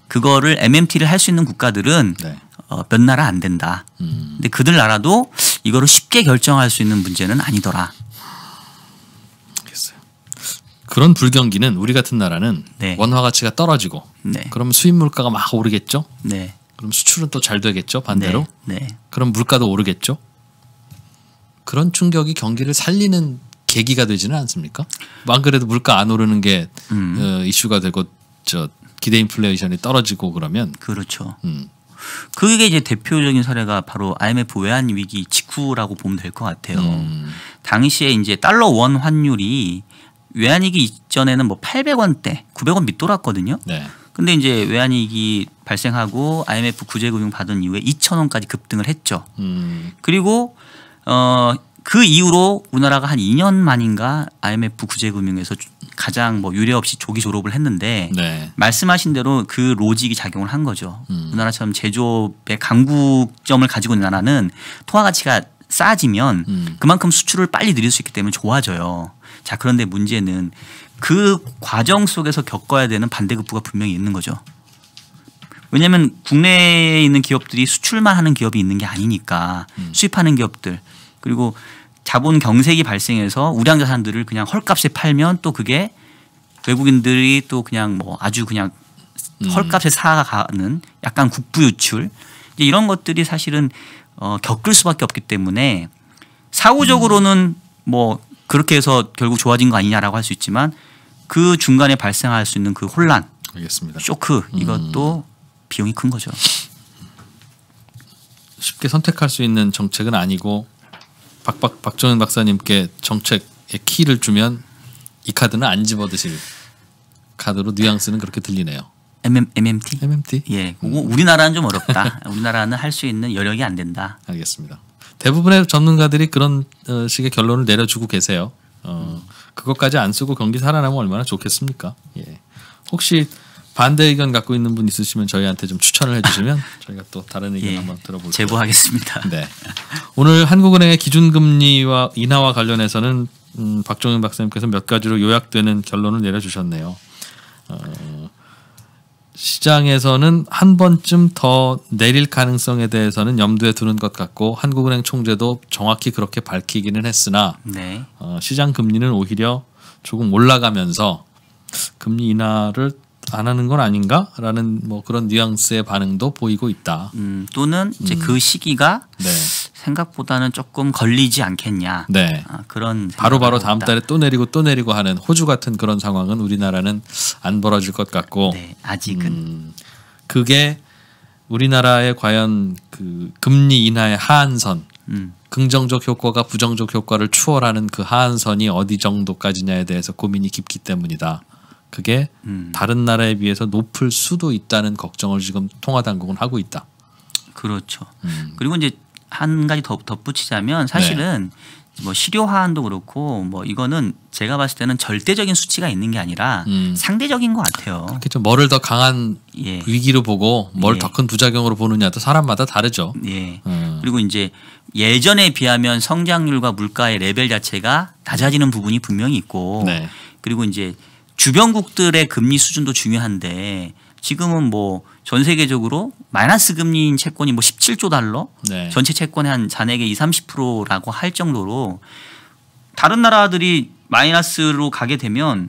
그거를 MMT를 할 수 있는 국가들은 네. 몇 나라 안 된다. 근데 그들 나라도 이거를 쉽게 결정할 수 있는 문제는 아니더라. 알겠어요. 그런 불경기는 우리 같은 나라는 네. 원화 가치가 떨어지고 네. 그러면 수입 물가가 막 오르겠죠. 네. 그럼 수출은 또 잘 되겠죠. 반대로. 네. 그럼 물가도 오르겠죠. 그런 충격이 경기를 살리는 계기가 되지는 않습니까? 안 그래도 물가 안 오르는 게 이슈가 되고 기대 인플레이션이 떨어지고 그러면 그렇죠. 그게 이제 대표적인 사례가 바로 IMF 외환 위기 직후라고 보면 될 것 같아요. 당시에 이제 달러 원 환율이 외환 위기 이전에는 뭐 800원대, 900원 밑돌았거든요. 네. 근데 이제 외환 위기 발생하고 IMF 구제금융 받은 이후에 2,000원까지 급등을 했죠. 그리고 그 이후로 우리나라가 한 2년 만인가 IMF 구제금융에서 가장 뭐 유례 없이 조기 졸업을 했는데 네. 말씀하신 대로 그 로직이 작용을 한 거죠. 우리나라처럼 제조업의 강국점을 가지고 있는 나라는 통화 가치가 싸지면 그만큼 수출을 빨리 늘릴 수 있기 때문에 좋아져요. 자, 그런데 문제는 그 과정 속에서 겪어야 되는 반대급부가 분명히 있는 거죠. 왜냐하면 국내에 있는 기업들이 수출만 하는 기업이 있는 게 아니니까 수입하는 기업들 그리고 자본 경색이 발생해서 우량 자산들을 그냥 헐값에 팔면 또 그게 외국인들이 또 그냥 뭐 아주 그냥 헐값에 사가는 약간 국부 유출 이제 이런 것들이 사실은 겪을 수밖에 없기 때문에 사후적으로는 뭐 그렇게 해서 결국 좋아진 거 아니냐라고 할 수 있지만 그 중간에 발생할 수 있는 그 혼란, 알겠습니다. 쇼크 이것도 비용이 큰 거죠. 쉽게 선택할 수 있는 정책은 아니고 박정현 박사님께 정책의 키를 주면 이 카드는 안 집어드실 카드로 뉘앙스는 그렇게 들리네요. MMT? MMT? 예, 우리나라는 좀 어렵다. 우리나라는 할 수 있는 여력이 안 된다. 알겠습니다. 대부분의 전문가들이 그런 식의 결론을 내려주고 계세요. 그것까지 안 쓰고 경기 살아나면 얼마나 좋겠습니까? 예. 혹시 반대 의견 갖고 있는 분 있으시면 저희한테 좀 추천을 해주시면 저희가 또 다른 의견 한번 들어볼게요. 제보하겠습니다. 네. 오늘 한국은행의 기준금리와 인하와 관련해서는 박정현 박사님께서 몇 가지로 요약되는 결론을 내려주셨네요. 시장에서는 한 번쯤 더 내릴 가능성에 대해서는 염두에 두는 것 같고 한국은행 총재도 정확히 그렇게 밝히기는 했으나 네. 시장 금리는 오히려 조금 올라가면서 금리 인하를 안 하는 건 아닌가라는 뭐 그런 뉘앙스의 반응도 보이고 있다. 또는 이제 그 시기가 네. 생각보다는 조금 걸리지 않겠냐. 네. 그런 바로 다음 달에 또 내리고 하는 호주 같은 그런 상황은 우리나라는 안 벌어질 것 같고. 네, 아직은. 그게 우리나라의 과연 그 금리 인하의 하한선, 긍정적 효과가 부정적 효과를 추월하는 그 하한선이 어디 정도까지냐에 대해서 고민이 깊기 때문이다. 그게 다른 나라에 비해서 높을 수도 있다는 걱정을 지금 통화당국은 하고 있다. 그렇죠. 그리고 이제 한 가지 더 덧붙이자면 사실은 뭐 실효 하한도 그렇고 뭐 이거는 제가 봤을 때는 절대적인 수치가 있는 게 아니라 상대적인 것 같아요. 그렇죠. 뭐를 더 강한 위기로 보고 뭘 더 큰 부작용으로 보느냐도 사람마다 다르죠. 예. 그리고 이제 예전에 비하면 성장률과 물가의 레벨 자체가 낮아지는 부분이 분명히 있고 그리고 이제 주변국들의 금리 수준도 중요한데 지금은 뭐 전 세계적으로 마이너스 금리인 채권이 뭐 17조 달러 전체 채권의 한 잔액의 20-30%라고 할 정도로 다른 나라들이 마이너스로 가게 되면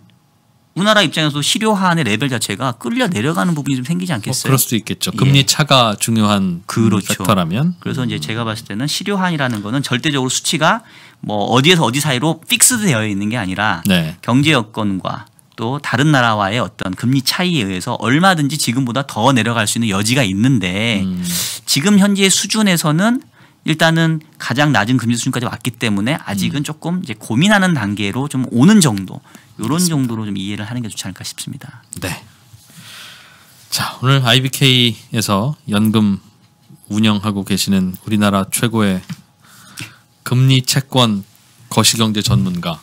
우리나라 입장에서 실효 하한의 레벨 자체가 끌려 내려가는 부분이 좀 생기지 않겠어요? 그럴 수도 있겠죠. 금리 차가 중요한 팩터라면. 그래서 이제 제가 봤을 때는 실효 하한이라는 거는 절대적으로 수치가 뭐 어디에서 어디 사이로 픽스드 되어 있는 게 아니라 경제 여건과 또 다른 나라와의 어떤 금리 차이에 의해서 얼마든지 지금보다 더 내려갈 수 있는 여지가 있는데 지금 현재의 수준에서는 일단은 가장 낮은 금리 수준까지 왔기 때문에 아직은 조금 이제 고민하는 단계로 좀 오는 정도 이런 정도로 좀 이해를 하는 게 좋지 않을까 싶습니다. 네. 자, 오늘 IBK에서 연금 운영하고 계시는 우리나라 최고의 금리 채권 거시경제 전문가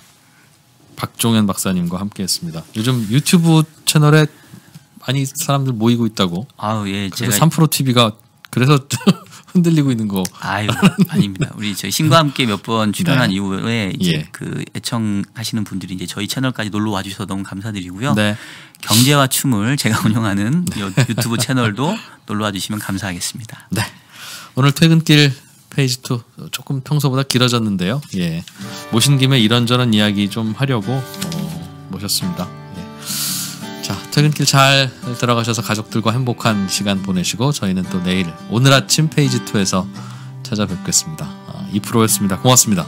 박종현 박사님과 함께했습니다. 요즘 유튜브 채널에 많이 사람들 모이고 있다고. 그래서 3프로 TV가 그래서 흔들리고 있는 거. 아닙니다. 우리 저희 신과 함께 몇 번 출연한 이후에 이제 그 애청하시는 분들이 이제 저희 채널까지 놀러 와주셔서 너무 감사드리고요. 경제와 춤을 제가 운영하는 유튜브 채널도 놀러 와주시면 감사하겠습니다. 네. 오늘 퇴근길 페이지 2 조금 평소보다 길어졌는데요. 모신 김에 이런저런 이야기 좀 하려고 모셨습니다. 자, 퇴근길 잘 들어가셔서 가족들과 행복한 시간 보내시고 저희는 또 내일 오늘 아침 페이지 2에서 찾아뵙겠습니다. 2%였습니다. 고맙습니다.